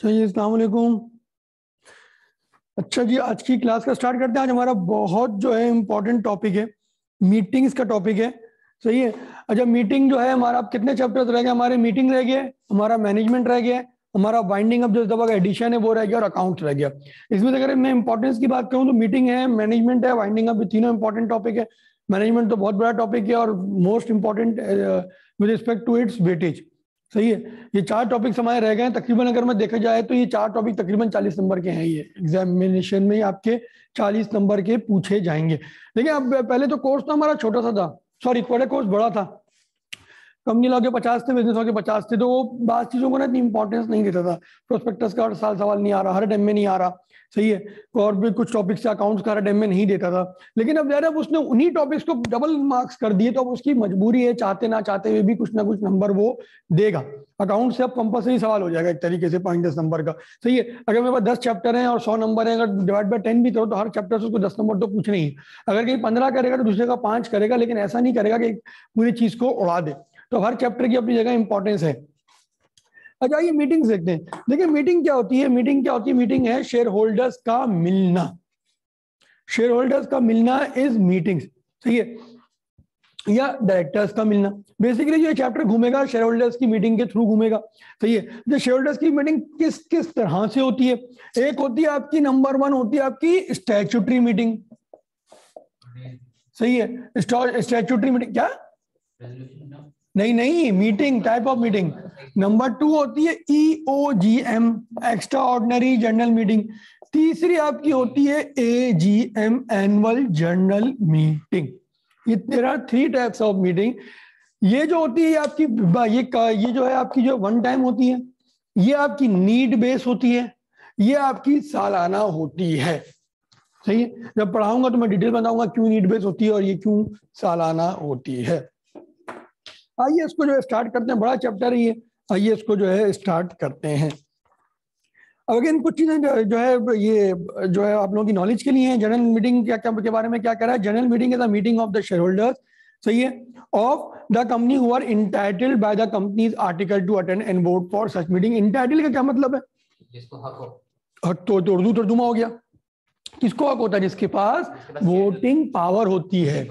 जी अस्सलाम वालेकुम। अच्छा जी, आज की क्लास का स्टार्ट करते हैं। आज हमारा बहुत जो है इम्पोर्टेंट टॉपिक है, मीटिंग्स का टॉपिक है। सही है। अच्छा, मीटिंग जो है हमारा, अब कितने चैप्टर्स रह गए हमारे? मीटिंग रह गया, हमारा मैनेजमेंट रह गया, हमारा बाइंडिंग अप जो दफा का एडिशन है वो रह गया, और अकाउंट रह गया। इसमें से अगर मैं इंपॉर्टेंस की बात करूँ तो मीटिंग है, मैनेजमेंट है, बाइंडिंग अप, तीनों इंपॉर्टेंट टॉपिक है। मैनेजमेंट तो बहुत बड़ा टॉपिक है और most important with respect to its weightage. सही है। ये चार टॉपिक्स हमारे रह गए हैं तकरीबन। अगर मैं देखा जाए तो ये चार टॉपिक तकरीबन 40 नंबर के हैं। ये एग्जामिनेशन में आपके 40 नंबर के पूछे जाएंगे। देखिए, अब पहले तो कोर्स तो हमारा छोटा सा था, सॉरी पहले कोर्स बड़ा था। कंपनी लॉ के 50 थे, बिजनेस लॉ के 50 थे, तो वो बात चीजों को ना इतनी इंपॉर्टेंस नहीं देता था। प्रोस्पेक्टस का हर साल सवाल नहीं आ रहा, हर टाइम में नहीं आ रहा। सही है। और भी कुछ टॉपिक्स अकाउंट्स का हर टाइम में नहीं देता था। लेकिन अब जरा उसने उन्हीं टॉपिक्स को डबल मार्क्स कर दिए, तो अब उसकी मजबूरी है, चाहते ना चाहते हुए भी कुछ ना कुछ नंबर वो देगा। अकाउंट से अब कंपल्सरी सवाल हो जाएगा एक तरीके से 5-10 नंबर का। सही है। अगर मेरे पास 10 चैप्टर हैं और 100 नंबर है, अगर डिवाइड बाय 10 भी करो तो हर चैप्टर से उसको 10 नंबर तो पूछने ही। अगर कहीं 15 करेगा तो दूसरे का 5 करेगा, लेकिन ऐसा नहीं करेगा कि पूरी चीज को उड़ा दे। तो हर चैप्टर की अपनी जगह इंपॉर्टेंस है। अच्छा, ये मीटिंग देखते हैं। देखिए, मीटिंग क्या होती है? मीटिंग क्या होती है? मीटिंग है शेयर होल्डर्स का मिलना। शेयर होल्डर्स का मिलना इज मीटिंग्स। सही है। या डायरेक्टर्स का मिलना। बेसिकली ये चैप्टर घूमेगा शेयर होल्डर्स की मीटिंग के थ्रू घूमेगा। सही है। जो शेयर होल्डर्स की मीटिंग किस किस तरह से होती है? एक होती है आपकी, नंबर 1 होती है आपकी स्टैट्यूटरी मीटिंग। सही है। स्टैट्यूटरी मीटिंग क्या? नहीं नहीं, meeting, type of meeting. Number 2 होती है EOGM, extra ordinary general meeting. तीसरी आपकी होती है AGM, एनुअल जनरल मीटिंग। ये तेरा 3 टाइप्स ऑफ मीटिंग। ये जो होती है आपकी, ये जो है आपकी जो वन टाइम होती है, ये आपकी नीड बेस होती है, ये आपकी सालाना होती है। सही है। जब पढ़ाऊंगा तो मैं डिटेल बताऊंगा क्यों नीड बेस होती है और ये क्यों सालाना होती है। आइए इसको जो है स्टार्ट करते हैं, बड़ा चैप्टर है ये। आइए इसको जो है स्टार्ट करते हैं। अब अगेन कुछ चीजें जो है ये जो है आप लोगों की नॉलेज के लिए है। जनरल मीटिंग क्या क्या के बारे में क्या कह रहा है? General meeting is a meeting of the share holders, सही है, of the company who are entitled by the company's article to attend and vote for such meeting. Entitle का क्या मतलब है? जिसको हक हो। हक तो उर्दू तर्जुमा हो गया। किसको हक होता है? जिसके पास वोटिंग पावर होती है।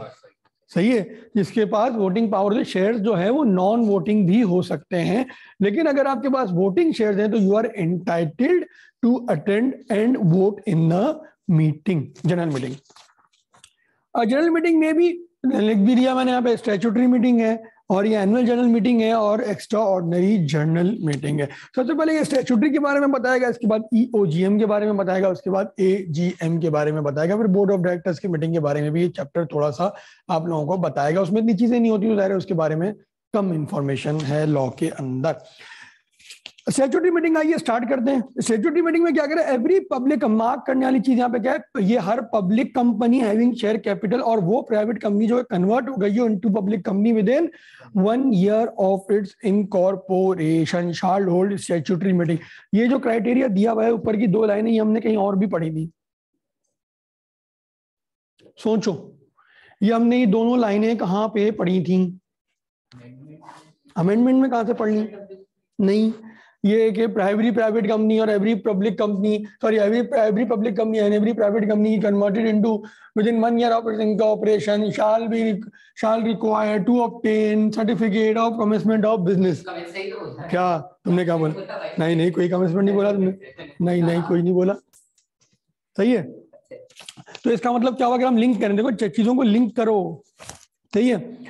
सही है। जिसके पास वोटिंग पावर है। शेयर्स जो है वो नॉन वोटिंग भी हो सकते हैं, लेकिन अगर आपके पास वोटिंग शेयर्स हैं तो you are entitled to attend and vote in the meeting, general meeting. General meeting में भी लिख भी दिया मैंने यहाँ पे, स्टैट्यूटरी मीटिंग है और ये एनुअल जनरल मीटिंग है और एक्स्ट्रा ऑर्डिनरी जनरल मीटिंग है। सबसे पहले ये स्टैट्यूटरी के बारे में बताएगा, इसके बाद EOGM के बारे में बताएगा, उसके बाद AGM के बारे में बताएगा, फिर बोर्ड ऑफ डायरेक्टर्स की मीटिंग के बारे में भी ये चैप्टर थोड़ा सा आप लोगों को बताएगा। उसमें इतनी चीजें नहीं होती तो जाहिर है उसके बारे में कम इंफॉर्मेशन है लॉ के अंदर। स्टैट्यूटरी मीटिंग आइए स्टार्ट करते हैं। स्टैट्यूटरी मीटिंग में क्या करें? एवरी पब्लिक, मार्क करने वाली चीज यहाँ पे क्या है? ये हर public company having share capital, और वो प्राइवेट कंपनी जो है कन्वर्ट हो गई है into public company with in 1 year of its incorporation shall hold statutory meeting. ये जो क्राइटेरिया दिया हुआ है ऊपर की 2 लाइनें, ये हमने कहीं और भी पढ़ी थी। सोचो, ये हमने ये दोनों लाइनें कहाँ पे पढ़ी थी? अमेंडमेंट में। कहाँ से पढ़नी? नहीं, ये कि प्राइवेट कंपनी और every public company, sorry every public company and every private company converted into within 1 year of incorporation shall require to obtain certificate of commencement of business. क्या तुमने क्या बोला? नहीं नहीं, कोई कमेंसमेंट नहीं बोला तुमने। नहीं नहीं, कोई नहीं बोला। सही है। तो इसका मतलब क्या हुआ? कि हम लिंक करें, देखो चीजों को लिंक करो। सही है।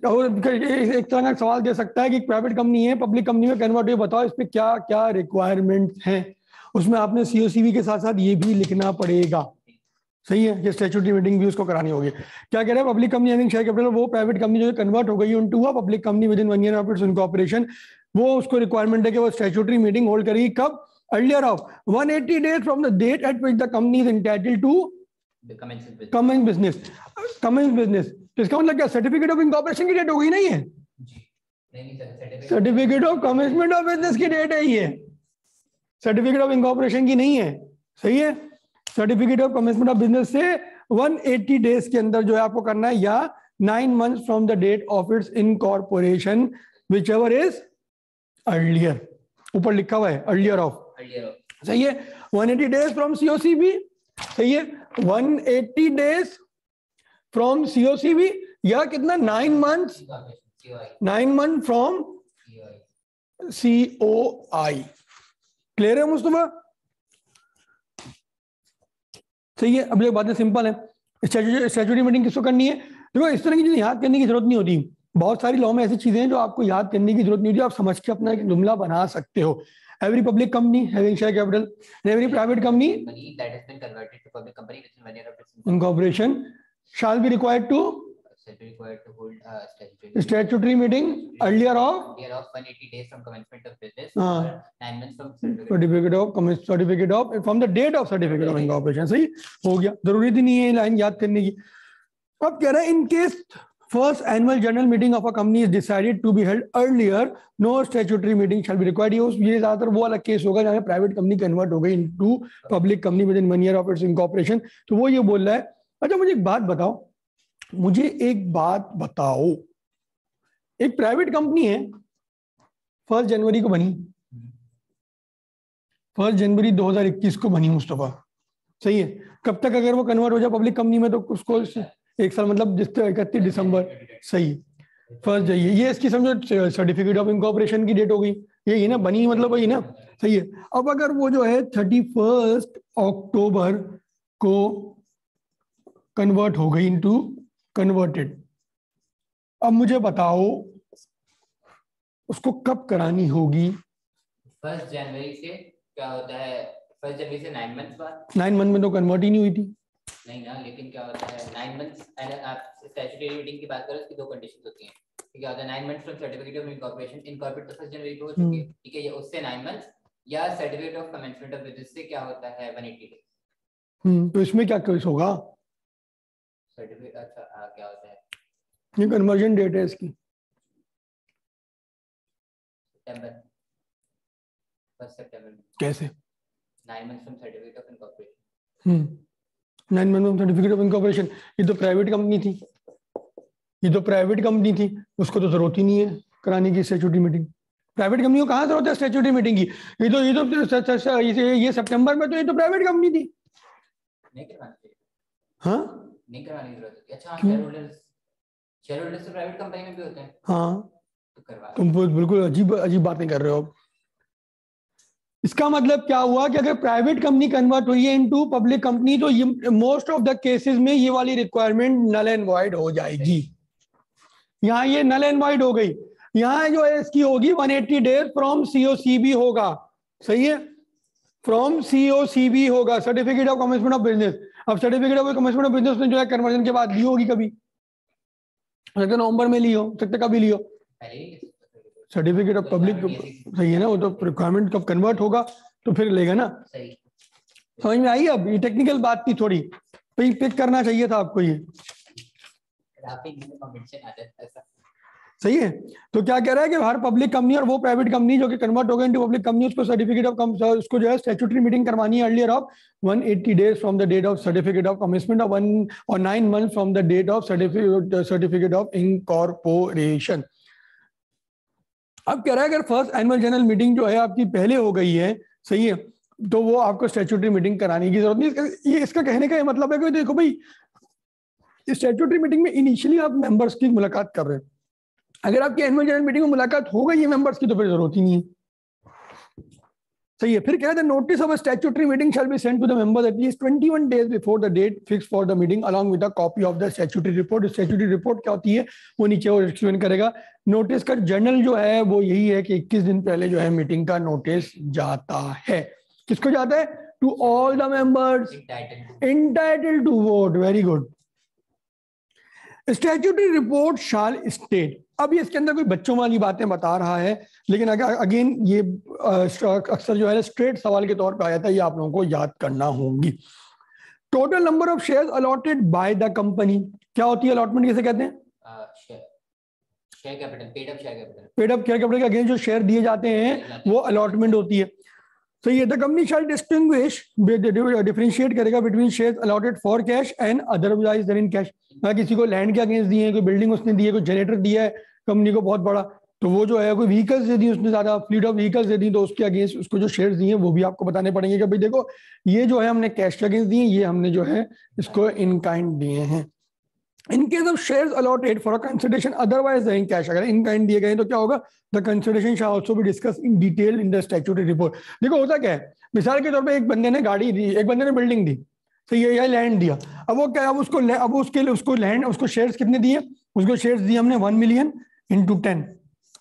और एक तरह का सवाल दे सकता है कि प्राइवेट कंपनी है, पब्लिक कंपनी में कन्वर्ट हुई, बताओ इस पे क्या क्या रिक्वायरमेंट्स हैं। उसमें आपने COCV के साथ साथ ये भी लिखना पड़ेगा। सही है। ये स्टैट्यूटरी मीटिंग भी उसको करानी होगी। क्या कह रहे हैं? Public company having share capital, वो प्राइवेट कंपनी जो कन्वर्ट हो गई into a public company with in 1 year of its incorporation, वो उसको रिक्वायरमेंट है कि वो स्टैट्यूटरी मीटिंग होल्ड करेगी। कब? Earlier of 180 days from the date at which the company is entitled to commence business. Commence business, तो इसका मतलब क्या? सर्टिफिकेट ऑफ इनकॉर्पोरेशन की डेट हो गई नहीं है? Certificate of commencement of business की डेट है ये, सर्टिफिकेट ऑफ इनकॉर्पोरेशन की नहीं है। सही है। Certificate of commencement of business से 180 डेज के अंदर जो है आपको करना है, या 9 months from the date of its incorporation, whichever is earlier. ऊपर लिखा हुआ है अर्लियर ऑफ, सही है। 180 days फ्रॉम COCB, सही है। 180 days फ्रॉम COCB या कितना 9 months, 9 months from COI। Clear है मुस्तफा? सही है। अब ये बातें सिंपल है। स्टैट्यूटरी मीटिंग किसको करनी है? देखो इस तरह की चीजें याद करने की जरूरत नहीं होती। बहुत सारी लॉ में ऐसी चीजें हैं जो आपको याद करने की जरूरत नहीं होती, आप समझ के अपना एक जुमला बना सकते हो। Every public company having share capital and every private company that has been converted to public company within 1 year of its incorporation shall be required to hold statutory meeting earlier of 180 days from commencement of business or 9 months from certificate of from the date of certificate of incorporation। सही हो गया, जरूरी नहीं है line याद करने की। अब कह रहे हैं in case first annual general meeting of a company is decided to be held earlier, no statutory meeting shall be required. ये ज्यादातर वो वाला केस होगा जहां प्राइवेट कंपनी कन्वर्ट हो गई into public company with in 1 year of its incorporation. तो वो ये बोल रहा है। अच्छा मुझे एक बात बताओ, एक प्राइवेट कंपनी है 1 जनवरी को बनी, 1 जनवरी 2021 को बनी मुस्तफा, सही है। कब तक अगर वो कन्वर्ट हो जाए पब्लिक कंपनी में तो उसको 1 साल, मतलब जिस 31 दिसंबर, सही फर्स्ट जाइए। ये इसकी समझो सर्टिफिकेट ऑफ इनकॉर्पोरेशन की डेट हो गई, यही ना, बनी मतलब वही ना, सही है। अब अगर वो जो है 31 अक्टूबर को कन्वर्ट हो गई इनटू कन्वर्टेड, अब मुझे बताओ उसको कब करानी होगी? 1 जनवरी से क्या होता है, 1 जनवरी से 9 मंथ्स बाद। 9 मंथ में तो कन्वर्ट ही नहीं हुई थी। नहीं ना, लेकिन क्या होता है 9 मंथ्स, आप स्टैट्यूटरी मीटिंग की बात करो, इसकी 2 कंडीशंस होती हैं। क्या होता है 9 months from certificate of incorporation, incorporate तो 1 जनवरी को हो चुकी है, ठीक है, ये उससे 9 मंथ्स, या certificate of commencement of business से क्या होता है 180 डेज। तो इसमें क्या केस होगा? सर्टिफिकेट, अच्छा क्या होता है, ये कन्वर्जन डेट है इसकी सितंबर, 1 सितंबर। कैसे? 9 months from certificate of incorporation. 9 month from certificate of incorporation. ये तो प्राइवेट कंपनी थी, उसको तो जरूरत ही नहीं है कराने की स्टैट्यूटरी मीटिंग। प्राइवेट कंपनी को कहाँ जरूरत है स्टैट्यूटरी मीटिंग की? ये सितंबर में तो ये तो प्राइवेट कंपनी थी, नहीं करवानी चाहिए। हाँ नहीं करवाने की जरूरत है। अच्छा, शेयरहोल्डर्स तो प्राइवेट कंपनी में भी होते हैं। हाँ तो करवा, तुम बिल्कुल अजीब बातें कर रहे हो। इसका मतलब क्या हुआ कि अगर प्राइवेट कंपनी कन्वर्ट हुई है इनटू पब्लिक कंपनी तो ये मोस्ट ऑफ द केसेस में ये वाली रिक्वायरमेंट नल एंड वॉइड हो जाएगी। यहाँ ये नल एंड वॉइड हो गई। यहाँ जो है इसकी होगी 180 डेज फ्रॉम COCB होगा, सही है, फ्रॉम COCB होगा, certificate of commencement of business. अब certificate of commencement of business ने जो है कन्वर्जन के बाद ली होगी, कभी सकते नवंबर में ली हो, सकते कभी ली हो। सर्टिफिकेट ऑफ पब्लिक, सही है ना, वो तो रिक्वायरमेंट कब कन्वर्ट होगा तो फिर लेगा ना। समझ में आई? अब ये टेक्निकल बात थी थोड़ी, पिक करना चाहिए था आपको ये, सही है। तो क्या कह रहा है कि हर पब्लिक कंपनी और वो प्राइवेट कंपनी जो कि कन्वर्ट हो गई इनटू पब्लिक कंपनी, उसको सर्टिफिकेट ऑफ उसको जो है स्टैट्यूटरी मीटिंग करवानी है earlier of 180 days from the date of certificate of commitment of 1 और 9 month from the date of certificate of incorporation. अब कह रहा है अगर फर्स्ट एनुअल जनरल मीटिंग जो है आपकी पहले हो गई है, सही है, तो वो आपको स्टैट्यूटरी मीटिंग कराने की जरूरत नहीं। ये इसका कहने का ये मतलब है कि देखो भाई, स्टैट्यूटरी मीटिंग में इनिशियली आप मेंबर्स की मुलाकात कर रहे हैं, अगर आपकी एनुअल जनरल मीटिंग में मुलाकात हो गई है मेंबर्स की तो फिर जरूरत ही नहीं है, सही है। फिर कह रहे हैं notice of a statutory meeting shall be sent to the members at least 21 days before the date fix for the meeting along with a copy of the statutory report. Statutory report क्या होती है वो नीचे वो explain करेगा। Notice का journal जो है वो यही है कि 21 दिन पहले जो है मीटिंग का नोटिस जाता है। किसको जाता है? To all the members entitled to vote. Very good. Statutory report shall state, अब ये इसके अंदर कोई बच्चों वाली बातें बता रहा है, लेकिन अगेन ये अक्सर जो है स्ट्रेट सवाल के तौर पे आ जाता है, ये आप लोगों को याद करना होगी। Total number of shares allotted by the company, क्या होती है अलॉटमेंट, किसे कहते हैं? Share capital, paid up share capital. Paid up share capital के अगेंस्ट जो शेयर दिए जाते हैं वो अलॉटमेंट होती है। So ये the company shall distinguish, differentiate करेगा between shares allotted for cash and otherwise than in cash। किसी को लैंड के अगेंस्ट दिए हैं, कोई बिल्डिंग उसने दी है, कोई जनरेटर दिया है कंपनी को बहुत बड़ा, तो वो जो है कोई व्हीकल्स दे दी उसने, ज्यादा फ्लीट ऑफ व्हीकल्स दे दी, तो उसके अगेंस्ट उसको जो शेयर्स दिए वो भी आपको बताने पड़ेंगे कि भाई देखो ये जो है हमने कैश के अगेंस्ट दिए, ये हमने जो है इसको इन काइंड दिए हैं। In case of shares allotted for a consideration otherwise in cash, अगर इन काइंड दिए गए तो क्या होगा, the consideration shell also be discuss in detail in the statutory report. देखो होता क्या है, मिसाल के तौर पे एक बंदे ने गाड़ी दी, एक बंदे ने बिल्डिंग दी, तो ये लैंड दिया, अब वो क्या, अब उसके लिए उसको लैंड, उसको शेयर्स कितने दिए, उसको शेयर्स दिए हमने 1 मिलियन इंटू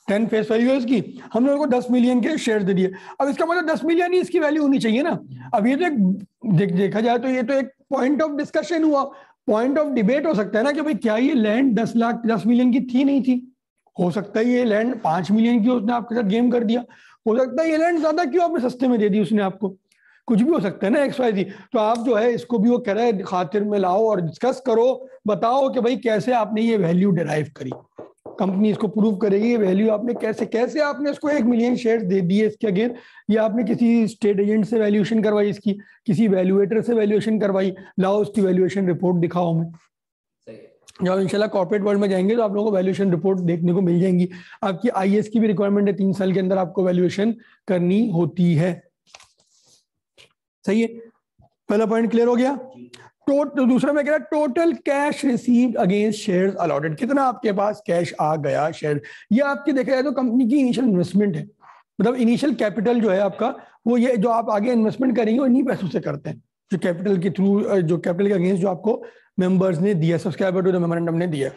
10 फेस वैल्यू है इसकी, हमने उनको 10 मिलियन के शेयर दे दिए। अब इसका मतलब 10 मिलियन ही इसकी वैल्यू होनी चाहिए ना। अब ये तो एक देखा जाए तो ये तो एक पॉइंट ऑफ डिस्कशन हुआ, पॉइंट ऑफ डिबेट हो सकता है ना कि भाई क्या ये लैंड 10 मिलियन की थी, नहीं थी, हो सकता है ये लैंड 5 मिलियन की उसने आपके साथ गेम कर दिया, हो सकता है ये लैंड ज्यादा क्यों आपने सस्ते में दे दी उसने आपको, कुछ भी हो सकता है ना XYZ। तो आप जो है इसको भी वो कह रहा है खातिर में लाओ और डिस्कस करो, बताओ कि भाई कैसे आपने ये वैल्यू डिराइव करी, कंपनी इसको प्रूव करेगी ये वैल्यू आपने कैसे आपने इसको 1 मिलियन शेयर दे दिए इसके अगेंस्ट, या आपने किसी स्टेट एजेंट से वैल्यूएशन करवाई इसकी, किसी वैल्यूएटर से वैल्यूएशन करवाई, लाओ उसकी वैल्यूएशन रिपोर्ट दिखाओ हमें। जब इंशाल्लाह कॉर्पोरेट वर्ल्ड में जाएंगे तो आप लोगों को वैल्यूएशन रिपोर्ट देखने को मिल जाएंगी। आपकी IAS की भी रिक्वायरमेंट है, 3 साल के अंदर आपको वैल्यूएशन करनी होती है। सही है, पहला पॉइंट क्लियर हो गया। दूसरा मैं कह रहा total cash received against shares allotted, कितना आपके पास कैश आ गया शेयर, ये आपकी देखा जाए तो कंपनी की इनिशियल इन्वेस्टमेंट है, मतलब इनिशियल कैपिटल जो है आपका, वो ये जो आप आगे इन्वेस्टमेंट करेंगे वो इन्हीं पैसों से करते हैं, जो कैपिटल के थ्रू, जो कैपिटल के अगेंस्ट जो आपको मेंबर्स ने दिया, सब्सक्राइबर टू द मेमोरेंडम ने दिया।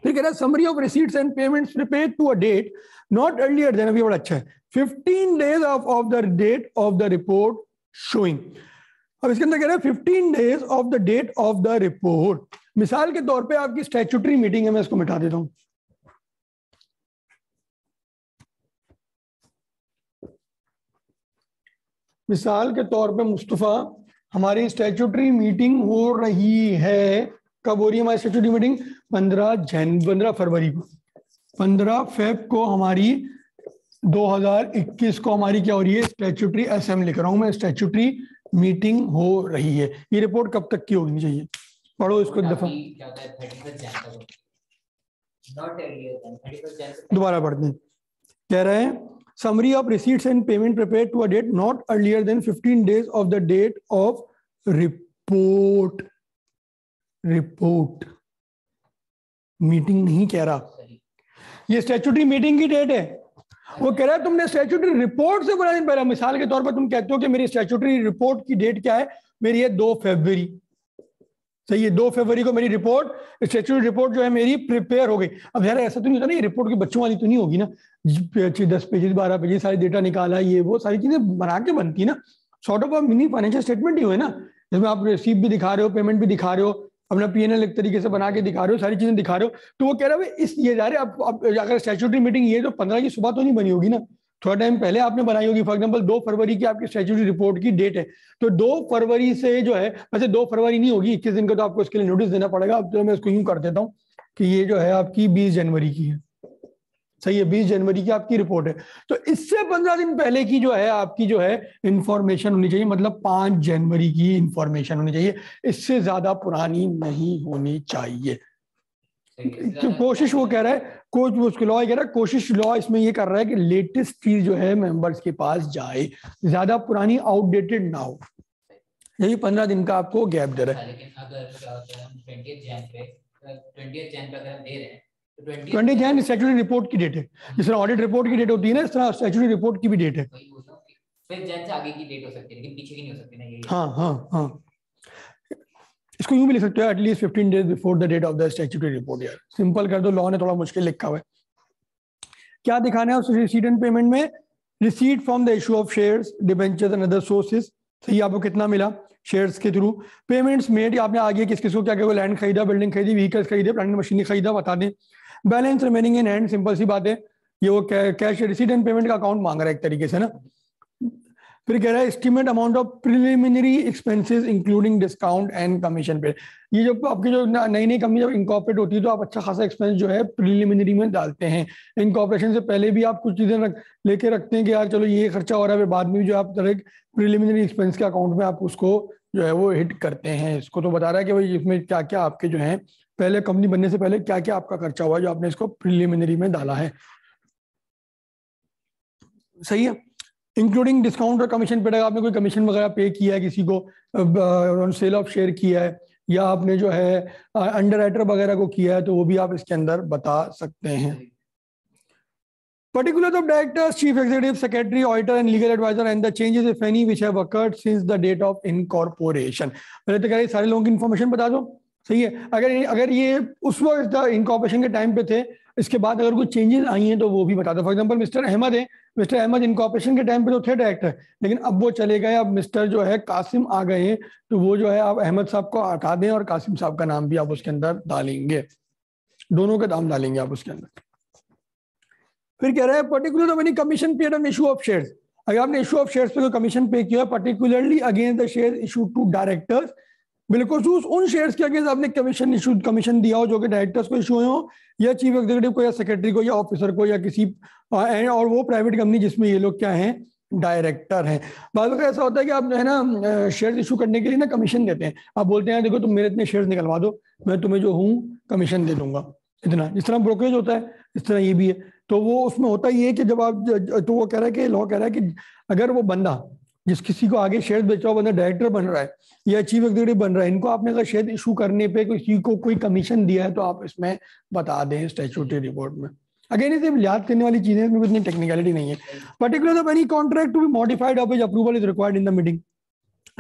फिर कह रहा है summary of receipts and payments prepared to a date not earlier than, अभी बड़ा अच्छा है, 15 days of the date of the report showing. अब इसके अंदर कह रहे हैं 15 days of the date of the report. मिसाल के तौर पे आपकी स्टैट्यूटरी मीटिंग है, मैं इसको मिटा देता हूं, मिसाल के तौर पे मुस्तफा हमारी स्टैट्यूटरी मीटिंग हो रही है, कब हो रही है हमारी स्टैट्यूटरी मीटिंग, 15 फरवरी को, 15 फेब को हमारी 2021 को हमारी क्या हो रही है, स्टैट्यूटरी SM लिख रहा हूं मैं, स्टैट्यूटरी मीटिंग हो रही है। ये रिपोर्ट कब तक की होनी चाहिए, पढ़ो इसको दफा, दोबारा पढ़ते हैं। कह रहे हैं summary of receipts and payment prepared to a date not earlier than 15 days of the date of report, meeting नहीं कह रहा, ये स्टैट्यूटरी मीटिंग की डेट है। वो कह रहा है तुमने स्टैट्यूटरी रिपोर्ट से बड़ा दिन पहले, मिसाल के तौर पर तुम कहते हो कि मेरी स्टैट्यूटरी रिपोर्ट की डेट क्या है, मेरी है 2 फरवरी, सही है, 2 फरवरी को मेरी रिपोर्ट, स्टैट्यूटरी रिपोर्ट जो है मेरी प्रिपेयर हो गई। अब यार ऐसा तो नहीं होता ना, ये रिपोर्ट की बच्चों वाली तो नहीं होगी ना, 10 पेजेस 12 पेजेस सारी डेटा निकाला, ये वो सारी चीजें बना के बनती है ना, sort of mini financial statement ही हुए ना, जिसमें आप रिसीप भी दिखा रहे हो, पेमेंट भी दिखा रहे हो, अपना PNL एक तरीके से बना के दिखा रहे हो, सारी चीजें दिखा रहे हो। तो वो कह रहा है इस ये जा रहे अब अगर स्टैट्यूटरी मीटिंग ये तो 15 की सुबह तो नहीं बनी होगी ना, थोड़ा टाइम पहले आपने बनाई होगी। फॉर एग्जांपल 2 फरवरी की आपकी स्टैट्यूटरी रिपोर्ट की डेट है, तो 2 फरवरी से जो है, वैसे 2 फरवरी नहीं होगी, 21 दिन का तो आपको इसके लिए नोटिस देना पड़ेगा। अब तो मैं इसको यूं कर देता हूँ कि ये जो है आपकी 20 जनवरी की है, सही है, 20 जनवरी की आपकी रिपोर्ट है, तो इससे 15 दिन पहले की जो है आपकी जो है इंफॉर्मेशन होनी चाहिए, मतलब 5 जनवरी की इंफॉर्मेशन होनी चाहिए, इससे ज्यादा पुरानी नहीं होनी चाहिए। तो कोशिश वो कह रहा है, कोच उसके लॉ कह रहा है, कोशिश लॉ इसमें ये कर रहा है कि लेटेस्ट चीज जो है मेंबर्स के पास जाए, ज्यादा पुरानी आउटडेटेड ना हो, यही 15 दिन का आपको गैप दे रहा है। लेकिन अगर क्या होता है हम 20 जैन पे अगर हम दे रहे हैं, 20 जैन स्टैट्यूटरी रिपोर्ट की डेट है, जिस तरह ऑडिट रिपोर्ट की डेट होती है ना, इस तरह स्टैट्यूटरी रिपोर्ट की भी डेट है। फिर जैन से आगे की डेट हो सकती है, लेकिन पीछे की नहीं हो सकती ना, ये। हाँ, इसको यूं भी लिख सकते हो, at least 15 days before the date of the statutory report. यार सिंपल कर दो, लॉ ने थोड़ा मुश्किल लिखा हुआ है। क्या दिखाना है उस रिसीट एंड पेमेंट में, receipt from the issue of shares, debentures and other sources, सही, आपको कितना मिला शेयर्स के थ्रू, पेमेंट्स मेड, आपने आगे किस किस को क्या क्या, लैंड खरीदा, बिल्डिंग खरीदी, व्हीकल्स खरीदे, प्लांट मशीनरी खरीदा, बता दें, balance remaining in hand, simple सी बात है, ये वो कैश रिसीट एंड पेमेंट का अकाउंट मांग रहा है एक तरीके से ना। फिर कह रहा है estimate amount of preliminary expenses including discount and commission पे। ये जो आपकी जो नई नई कंपनी जब इंकॉर्पोरेट होती है तो आप अच्छा खासा एक्सपेंस जो है प्रिलिमिनरी में डालते हैं, इनकॉर्पोरेशन से पहले भी आप कुछ चीजें लेके रखते हैं कि यार चलो ये खर्चा हो रहा है, बाद में भी जो आप प्रिलिमिनरी एक्सपेंस के अकाउंट में आप उसको जो है वो हिट करते हैं। इसको तो बता रहा है कि भाई इसमें क्या क्या आपके जो है पहले कंपनी बनने से पहले क्या क्या आपका खर्चा हुआ जो आपने इसको प्रिलिमिनरी में डाला है। सही है, इंक्लूडिंग डिस्काउंट और कमीशन पेड। आपने कोई कमीशन वगैरह पे किया है किसी को, सेल ऑफ शेयर किया है, या आपने जो है अंडर राइटर वगैरह को किया है, तो वो भी आप इसके अंदर बता सकते हैं। Particulars of directors, chief executive, secretary, auditor, and legal advisor, and the changes, if any, which have occurred since the date of incorporation. पहले तो कह रहे सारे लोगों की इन्फॉर्मेशन बता दो, सही है। अगर ये उस वक्त इनकॉर्पोरेशन के टाइम पे थे, इसके बाद अगर कुछ चेंजेस आई हैं तो वो भी बता दो। फॉर एग्जांपल मिस्टर अहमद है, मिस्टर अहमद इनकॉर्पोरेशन के टाइम पे तो थे डायरेक्टर, लेकिन अब वो चले गए, अब मिस्टर जो है कासिम आ गए हैं, तो वो जो है आप अहमद साहब को हटा दें और कासिम साहब का नाम भी आप उसके अंदर डालेंगे, दोनों का नाम डालेंगे आप उसके अंदर। फिर कह रहा है particular of any commission paid on issue of shares. अगर आपने इशू ऑफ शेयर्स पे कोई कमीशन पे किया है, particularly against the share issue to directors, बिल्कुल उन शेयर्स के अगेंस्ट आपने कमीशन दिया हो जो कि डायरेक्टर्स को इशू हुए हो, या चीफ एग्जीक्यूटिव को, या सेक्रेटरी को, या ऑफिसर को, या किसी और वो प्राइवेट कंपनी जिसमें ये लोग क्या हैं, डायरेक्टर हैं। बाद में ऐसा होता है कि आप जो है ना शेयर्स इशू करने के लिए ना कमीशन देते हैं, आप बोलते हैं देखो तुम मेरे इतने शेयर्स निकलवा दो, मैं तुम्हें जो हूँ कमीशन दे दूंगा इतना, जिस तरह ब्रोकरेज होता है इस तरह ये भी है। तो वो उसमें होता ये है कि जब आप, तो वो कह रहा है कि लॉ कह रहा है कि अगर वो बंदा जिस किसी को आगे शेयर बेच रहा हो, बंदा डायरेक्टर बन रहा है या चीफ एग्जीक्यूटिव बन रहा है, इनको आपने अगर शेयर इशू करने पे किसी को कोई कमीशन दिया है तो आप इसमें बता दें स्टैट्यूटरी रिपोर्ट में। अगेन इसे याद करने वाली चीजें, इसमें इतनी टेक्निकलिटी नहीं है। Particular of any contract to be modified of his approval is required in the meeting.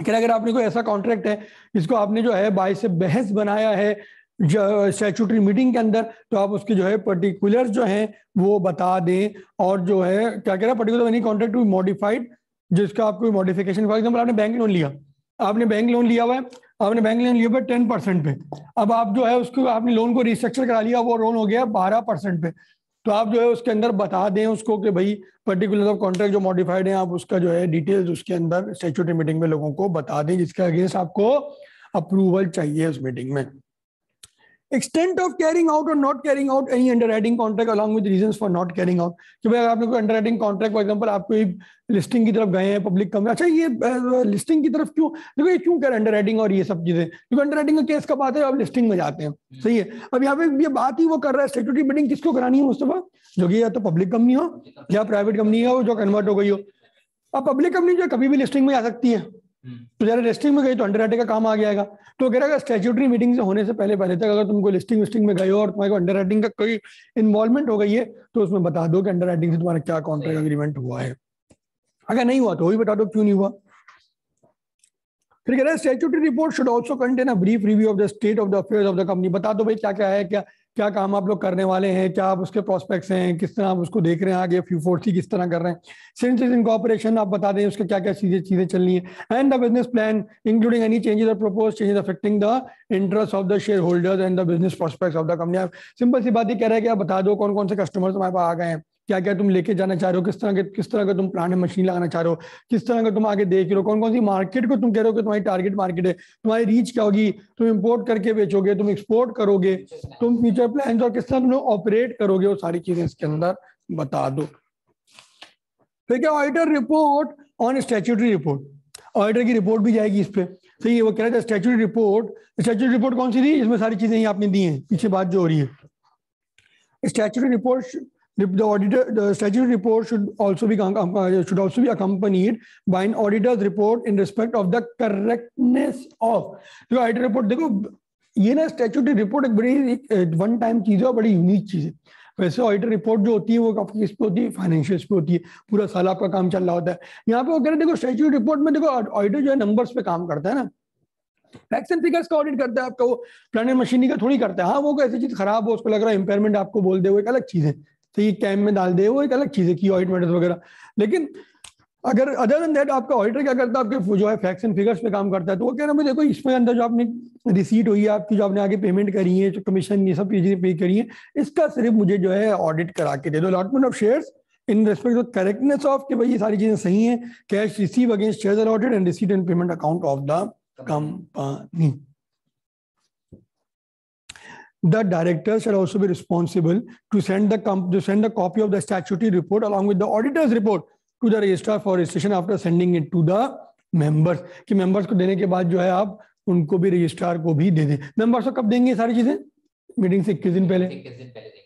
अगर आपने कोई ऐसा कॉन्ट्रैक्ट है जिसको आपने जो है बाय से बहस बनाया है स्टैट्यूटरी मीटिंग के अंदर, तो आप उसके जो है पर्टिकुलर्स जो हैं वो बता दें। और जो है क्या कह रहा है, particular any contract to be modified, जिसका आपको मॉडिफिकेशन, फॉर एग्जांपल आपने बैंक लोन लिया, आपने बैंक लोन लिया हुआ है, आपने बैंक लोन लिया हुआ 10% पे, अब आप जो है उसको आपने लोन को रिस्ट्रक्चर करा लिया, वो लोन हो गया 12% पे, तो आप जो है उसके अंदर बता दें उसको कि भाई पर्टिकुलर ऑफ कॉन्ट्रैक्ट जो मॉडिफाइड है, आप उसका जो है डिटेल्स उसके अंदर स्टैट्यूटरी मीटिंग में लोगों को बता दें, जिसके अगेंस्ट आपको अप्रूवल चाहिए उस मीटिंग में। Extent of carrying out or not carrying out any underwriting contract along with reasons for not carrying out। कि भाई आपने कोई अंडरराइटिंग कॉन्ट्रैक्ट, फॉर एग्जांपल आप कोई लिस्टिंग की तरफ गए हैं पब्लिक कंपनी, अच्छा ये लिस्टिंग की तरफ क्यों, देखो ये क्यों कर अंडरराइटिंग और ये सब चीजें, क्योंकि अंडरराइटिंग का केस कब आता है, आप लिस्टिंग में जाते हैं, सही है। अब यहाँ पे ये बात ही वो कर रहा है, स्टैट्यूटरी मीटिंग किसको करानी है मुस्तफा, जो कि या तो पब्लिक कंपनी हो या प्राइवेट कंपनी हो जो कन्वर्ट हो गई हो। अब पब्लिक कंपनी जो कभी भी लिस्टिंग में आ सकती है, तो जरा लिस्टिंग में गई तो अंडरराइटिंग का काम आ गया। तो कह रहा है स्टैट्यूटरी मीटिंग से होने से पहले तक अगर तुमको लिस्टिंग में गए हो और तुम्हारे को अंडरराइटिंग का कोई इन्वॉल्वमेंट हो गई है, तो उसमें बता दो कि अंडरराइटिंग से तुम्हारा क्या कॉन्ट्रैक्ट एग्रीमेंट हुआ है। अगर नहीं हुआ तो वही बता दो क्यों नहीं हुआ। फिर कह रहा है statutory report should also contain a brief review of the state of the affairs of the company. बता दो भाई क्या क्या है, क्या काम आप लोग करने वाले हैं, क्या आप उसके प्रोस्पेक्ट्स हैं, किस तरह आप उसको देख रहे हैं, आगे Q4C किस तरह कर रहे हैं, सिंस इज इनकॉर्पोरेशन आप बता दें उसके क्या क्या चीजें चलनी है, and the business plan including any changes और proposed changes affecting the interest of the share holders and the business prospects of the company. Simple सी बात ही कह रहा है कि आप बता दो कौन कौन से कस्टमर्स तुम्हारे पास आ गए हैं, क्या क्या तुम लेके जाना चाह रहे हो, किस तरह का तुम प्लांट मशीन लगाना चाह रहे हो, किस तरह का तुम आगे देख रहे हो, कौन कौन सी मार्केट को तुम कह रहे हो कि तुम्हारी टारगेट मार्केट है, तुम्हारी रीच क्या होगी, तुम इंपोर्ट करके बेचोगे, तुम एक्सपोर्ट करोगे, तुम फ्यूचर प्लान और किस तरह तुम ऑपरेट करोगे, वो सारी चीजें इसके अंदर बता दो। फिर क्या auditor report on statutory report, auditor की रिपोर्ट भी जाएगी इस पे, सही है। वो कह रहा था स्टैट्यूटरी रिपोर्ट कौन सी थी, इसमें सारी चीजें ही आपने दी हैं, पीछे बात जो हो रही है। Statutory report, the statutory report should also be accompanied by an auditor's report in respect of the correctness of। तो ऑडिटर रिपोर्ट देखो ये ना स्टैट्यूटरी रिपोर्ट एक बड़ी वन टाइम चीज है और बड़ी यूनिक चीज है। वैसे ऑडिटर रिपोर्ट जो होती है वो आपकी किस पे होती है, फाइनेंशियल्स पे होती है, पूरा साल आपका काम चल रहा होता है। यहाँ पे वो कह रहे देखो स्टैट्यूटरी रिपोर्ट में देखो ऑडिटर जो है नंबर्स पे काम करता है ना, फैक्ट्स एंड फिगर्स का ऑडिट करता है आपका, वो प्लांट एंड मशीनरी का थोड़ी करता है। हाँ वो ऐसी चीज खराब हो उसको लग रहा है इम्पेयरमेंट आपको बोल दे वो एक अलग चीज है, तो ये कैम में डाल दे वो एक अलग चीज है की ऑडिट मैटर्स वगैरह। लेकिन अगर अदर देन दैट आपका ऑडिटर क्या करता है, आपके जो है फैक्ट्स एंड फिगर्स पे काम करता है। तो वो कह रहा है देखो इसमें अंदर जो आपने रिसीट हुई है आपकी, जो आपने आगे पेमेंट करी है, जो कमीशन ये सब चीजें पे करी है, इसका सिर्फ मुझे जो है ऑडिट करा के दे दो। Allotment of shares in respect of correctness of कि भाई ये सारी चीजें सही हैं, cash receive against shares allotted and receipt and payment account of the company. The director shall also be responsible to send the copy of the statutory report along with the auditor's report to the registrar for registration after sending it to the members। कि members को देने के बाद जो है आप उनको भी रजिस्ट्रार को भी दे दें। members को कब देंगे सारी चीजें, मीटिंग से 21 दिन पहले,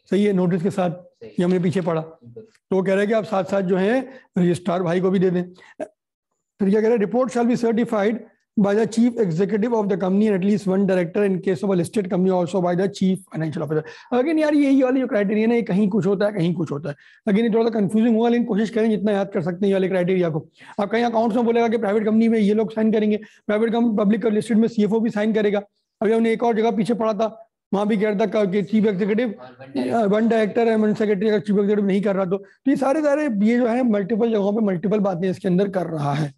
सही है, नोटिस के साथ, ये हमने पीछे पढ़ा। तो वो कह रहे हैं कि आप साथ साथ जो है रजिस्ट्रार भाई को भी दे दें। फिर क्या कह रहे हैं, report shall be certified by the chief executive of the company and at least one director in case of a listed company, also by the chief financial officer। Again यार यही वाली जो क्राइटेरिया है, कहीं कुछ होता है कहीं कुछ होता है। अगेन थोड़ा सा कंफ्यूजिंग होगा, लेकिन कोशिश करें जितना याद कर सकते हैं ये वाले क्राइटेरिया को। आप कहीं अकाउंट्स में बोलेगा कि प्राइवेट कंपनी में ये लोग साइन करेंगे, प्राइवेट कंपनी पब्लिक लिस्टेड में सीएफओ भी साइन करेगा। अभी हमने एक और जगह पीछे पढ़ा था, वहां भी कह रहा था कि चीफ एग्जीक्यूटिव वन डायरेक्टर है, वन सेक्रेटरी अगर चीफ एग्जीक्यूटिव नहीं कर रहा तो ये सारे ये जो है मल्टीपल जगहों पे मल्टीपल बातें इसके अंदर कर रहा है।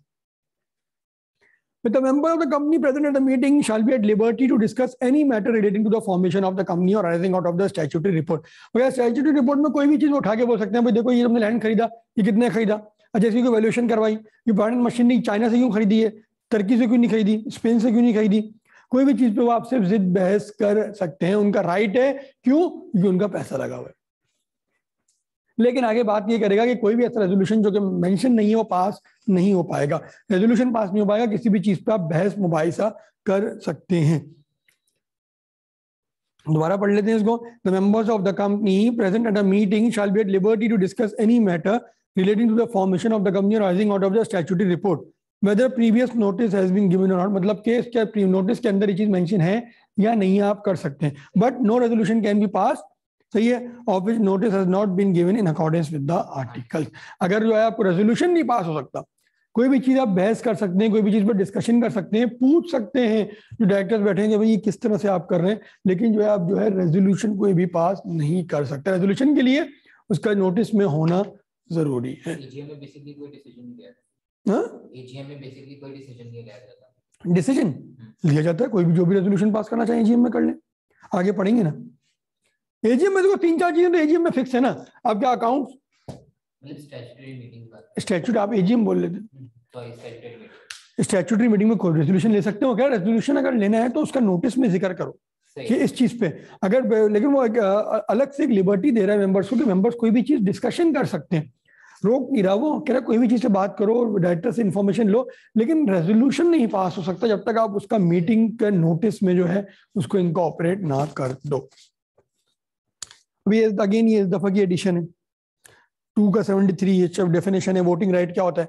But the member of the company present at the meeting shall be at liberty to discuss any matter relating to the formation of the company or arising out of the statutory report। अगर statutory report में कोई भी चीज उठा के बोल सकते हैं, भाई देखो ये हमने लैंड खरीदा, ये कितने खरीदा, जैसे कोई वैल्यूएशन करवाई, ये बर्न मशीनरी चाइना से क्यों खरीदी है, तुर्की से क्यों नहीं खरीदी, स्पेन से क्यों नहीं खरीदी, कोई भी चीज पे वो आपसे जिद बहस कर सकते हैं, उनका राइट है। क्यों? क्योंकि उनका पैसा लगा हुआ है। लेकिन आगे बात ये करेगा कि कोई भी ऐसा रेजोल्यूशन जो कि मेंशन नहीं है वो पास नहीं हो पाएगा। रेजोल्यूशन पास नहीं हो पाएगा, किसी भी चीज पे आप बहस मुबाहिसा कर सकते हैं। दोबारा पढ़ लेते हैं इसको। The members of the company present at a meeting shall be at liberty to discuss any matter relating to the formation of the company arising out of the statutory report whether previous notice has been given और not. मतलब कि इसके notice के अंदर ये चीज mention है या नहीं आप कर सकते हैं, but no resolution can be pass. सही है, of which notice has not been given in accordance with the article. अगर जो है आपको रेजोल्यूशन नहीं पास हो सकता, कोई भी चीज आप बहस कर सकते हैं, कोई भी चीज पर डिस्कशन कर सकते हैं, पूछ सकते हैं जो डायरेक्टर्स बैठेंगे भाई ये किस तरह से आप कर रहे हैं, लेकिन जो है आप जो है रेजोल्यूशन कोई भी पास नहीं कर सकते। रेजोल्यूशन के लिए उसका नोटिस में होना जरूरी है। एजीएम में बेसिकली कोई डिसीजन नहीं लिया हाँ, एजीएम में बेसिकली कोई डिसीजन नहीं लिया जाता। डिसीजन लिया जाता है, कोई भी जो भी रेजोल्यूशन पास करना चाहिए एजीएम में कर ले। आगे पढ़ेंगे ना, एजीएम में देखो 3-4 चीजें तो एजीएम में फिक्स है ना। आपका अकाउंट मतलब स्टैट्यूटरी मीटिंग का स्टैट्यूट आप एजीएम बोल लेते हैं, तो स्टैट्यूटरी स्टैट्यूटरी मीटिंग में कोई रेजोल्यूशन ले सकते हो क्या? रेजोल्यूशन अगर लेना है तो उसका नोटिस में जिक्र करो कि इस चीज पे अगर, लेकिन वो अलग से एक लिबर्टी दे रहा है मेंबर्स को कि मेंबर्स कोई भी चीज डिस्कशन कर सकते हैं, रोक नहीं रहा वो, कह रहा कोई भी चीज से बात करो, डायरेक्टर से इंफॉर्मेशन लो, लेकिन रेजोल्यूशन नहीं पास हो सकता जब तक आप उसका मीटिंग के नोटिस में जो है उसको इनकॉर्पोरेट ना कर दो। अभी अगेन ये इस दफा की एडिशन है 2 का 73 डेफिनेशन है। वोटिंग राइट क्या होता है?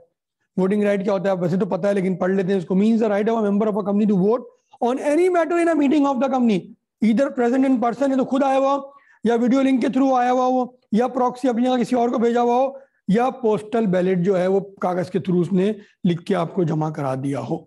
वोटिंग राइट क्या होता है वैसे तो पता है, लेकिन पढ़ लेते हैं इसको। Means the right of a member of a company to vote on any matter in a meeting of the company, इधर प्रेजेंट इन पर्सन है तो खुद आया हुआ, या वीडियो लिंक के थ्रू आया हुआ हो, या प्रॉक्सी अपनी जगह किसी और को भेजा हुआ हो, या पोस्टल बैलेट जो है वो कागज के थ्रू उसने लिख के आपको जमा करा दिया हो।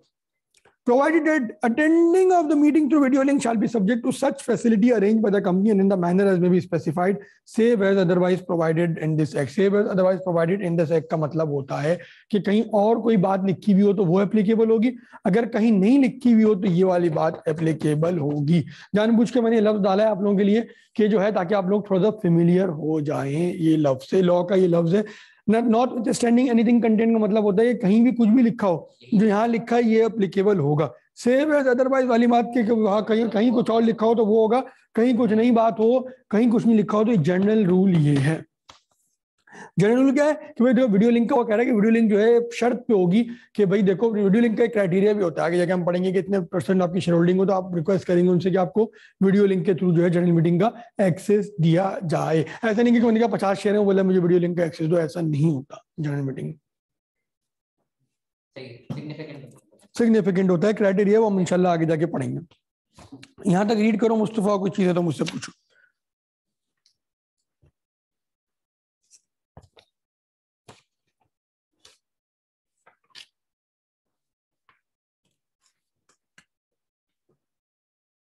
Provided that attending of the meeting through video link shall be subject to such facility arranged by the company and in the manner as may be specified, save as otherwise provided in this act। save as otherwise provided in this act का मतलब होता है कि कहीं और कोई बात लिखी हुई हो तो वो एप्लीकेबल होगी, अगर कहीं नहीं लिखी हुई हो तो ये वाली बात एप्लीकेबल होगी। जानबूझ के मैंने लफ्ज डाला है आप लोगों के लिए कि जो है ताकि आप लोग थोड़ा सा फेमिलियर हो जाएं ये लफ्ज से। लॉ का ये लफ्ज है नॉट स्टैंडिंग एनीथिंग कंटेंट का मतलब होता है कहीं भी कुछ भी लिखा हो, जो यहाँ लिखा है ये एप्लीकेबल होगा। सेव एज अदरवाइज वाली बात के वहाँ कहीं कहीं कुछ और लिखा हो तो वो होगा, कहीं कुछ नहीं बात हो, कहीं कुछ नहीं लिखा हो तो जनरल रूल ये है। जनरल रूल क्या है कि भाई देखो वीडियो लिंक का वो कह रहा है कि वीडियो लिंक जो है शर्त पे होगी कि भाई देखो वीडियो लिंक का एक क्राइटेरिया भी होता है, आगे जाके हम पढ़ेंगे कि इतने % आपकी शेयर होल्डिंग हो तो आप रिक्वेस्ट करेंगे उनसे कि आपको वीडियो लिंक के थ्रू जो है जनरल मीटिंग का एक्सेस दिया जाए। ऐसा नहीं कि उन्होंने कहा 50 शेयर है बोला मुझे वीडियो लिंक का एक्सेस दो, ऐसा नहीं होता। जनरल मीटिंग सिग्निफिकेंट होता है, क्राइटेरिया वो हम इंशाल्लाह आगे जाके पढ़ेंगे। यहां तक रीड करो मुस्तफा, कोई चीज है तो मुझसे पूछो।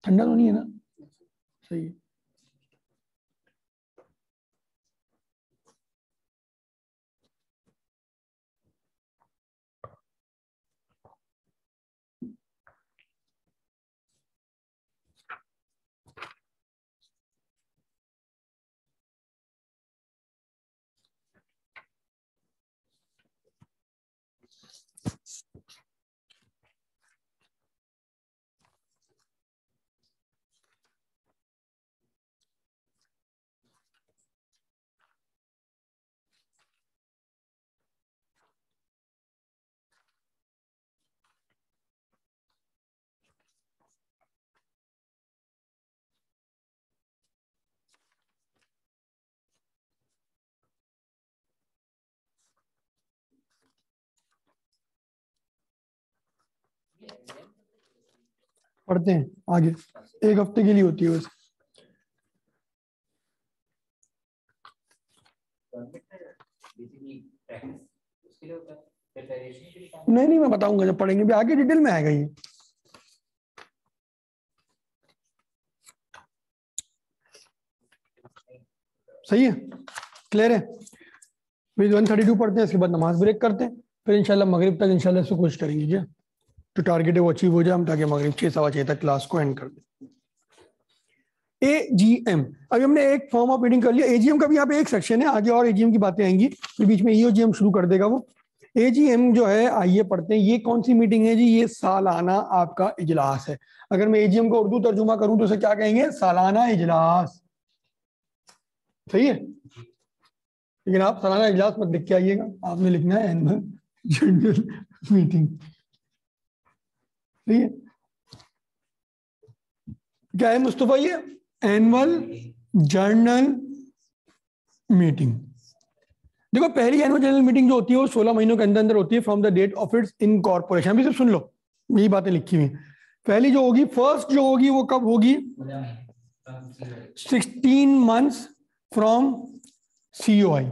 ठंडा तो नहीं है ना? सही है। पढ़ते हैं आगे, 1 हफ्ते के लिए होती है वैसे। नहीं मैं बताऊंगा जब पढ़ेंगे, भी आगे डिटेल में आएगा ये। सही है, क्लियर है। 132 पढ़ते हैं, इसके बाद नमाज ब्रेक करते हैं, फिर इंशाल्लाह मगरिब तक इंशाल्लाह इसको कोशिश करेंगे क्या तो टारगेट है वो अचीव हो जाए हम, ताकि मगरिब 6-6:15 तक क्लास को एंड कर दें। AGM, अभी हमने एक फॉर्म ऑफ मीटिंग कर लिया। AGM का भी यहाँ पे एक सेक्शन है, आगे और AGM की बातें आएंगी, फिर बीच में EOGM शुरू कर देगा वो। AGM जो है आइए पढ़ते हैं, ये कौन सी मीटिंग है जी? ये सालाना आपका इजलास है। अगर मैं AGM को उर्दू तर्जुमा करूं तो उसे क्या कहेंगे? सालाना इजलास। सही है, लेकिन आप सालाना इजलास मत लिख के आइएगा, आपने लिखना है एनुअल जनरल मीटिंग। ठीक है, क्या है मुस्तफा? ये एनुअल जर्नल मीटिंग। देखो पहली एनुअल जनरल मीटिंग जो होती है वो 16 महीनों के अंदर अंदर होती है from the date of its incorporation. अभी सिर्फ सुन लो, यही बातें लिखी हुई। पहली जो होगी, फर्स्ट जो होगी वो कब होगी? 16 मंथ्स फ्रॉम COI।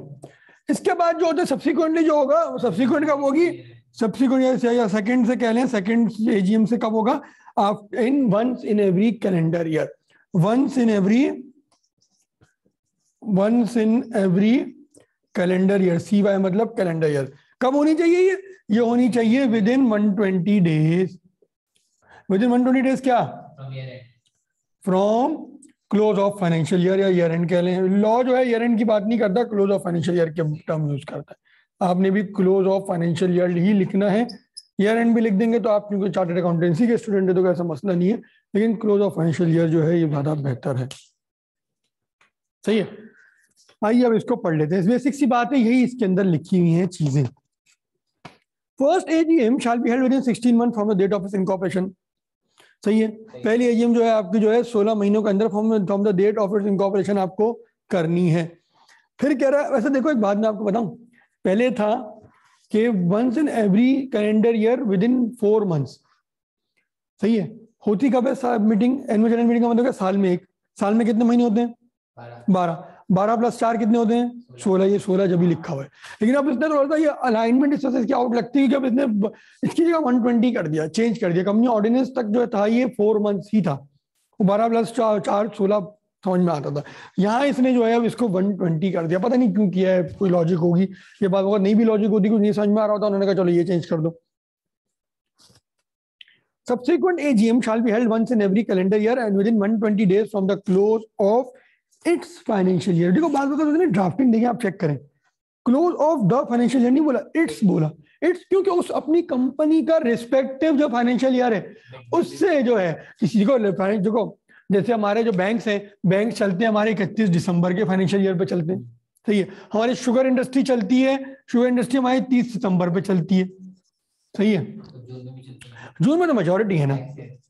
इसके बाद जो होता है सब्सिक्वेंटली जो होगा, सब्सिक्वेंट कब होगी? सब्सिक्वेंट या सेकंड से कह लें, सेकंड AGM से कब होगा? In once in every calendar year, once in every calendar year. CY मतलब कैलेंडर ईयर। कब होनी चाहिए ये होनी चाहिए within 120 days. Within 120 days क्या? From close of financial year या ईयर एंड कह लें। लॉ जो है ईयर एंड की बात नहीं करता, क्लोज ऑफ फाइनेंशियल ईयर के टर्म यूज करता है। आपने भी क्लोज ऑफ फाइनेंशियल ईयर ही लिखना है, ईयर एंड भी लिख देंगे तो आप क्योंकि चार्टर्ड अकाउंटेंसी के स्टूडेंट है तो ऐसा मसला नहीं है, लेकिन क्लोज ऑफ फाइनेंशियल ईयर जो है ये ज्यादा बेहतर है। सही है, आइए अब इसको पढ़ लेते हैं। बेसिक सी बात है, यही इसके अंदर लिखी हुई हैं चीजें। First AGM shall be held within 16 month from the date of its incorporation. सही है, पहली AGM जो है आपकी जो है 16 महीनों के अंदर from the date of its incorporation आपको करनी है। फिर कह रहा है, वैसे देखो एक बात मैं आपको बताऊं, पहले था कि once in every calendar year within 4 months. सही है, होती कब है मीटिंग? एनुअल जनरल मीटिंग का मतलब साल में एक। साल में कितने महीने होते हैं? 12 प्लस 4 कितने होते हैं? 16। ये 16 जब भी लिखा हुआ है, लेकिन अब इसने थोड़ा सा ये अलाइनमेंट इस तरह से आउट लगती है कि अब इसने इसकी जगह 120 कर दिया, चेंज कर दिया। कंपनी ऑर्डिनेंस तक जो था ये 4 मंथ्स ही था, 12 प्लस 4 16 समझ में आता था। यहाँ इसने जो है अब इसको 120 कर दिया, पता नहीं क्यों किया है, कोई लॉजिक होगी ये बात, अगर नहीं भी लॉजिक होती, कुछ नहीं समझ में आ रहा होता, उन्होंने कहा चलो ये चेंज कर दो। Subsequent AGM shall be held once in every calendar year and within 120 days from the close of its financial year। देखो बात बता, उसने ड्राफ्टिंग देखिए, आप चेक करें, close of the financial year नहीं बोला, इट्स बोला। इट्स क्योंकि उस अपनी कंपनी का रिस्पेक्टिव जो फाइनेंशियल ईयर है उससे जो है किसी को देखो, जैसे हमारे जो बैंक्स हैं, बैंक चलते हैं हमारे 31 दिसंबर के फाइनेंशियल ईयर पे चलते हैं। सही है, हमारी शुगर इंडस्ट्री चलती है, शुगर इंडस्ट्री हमारी 30 सितंबर पे चलती है। सही है, जून में तो मेजोरिटी है ना,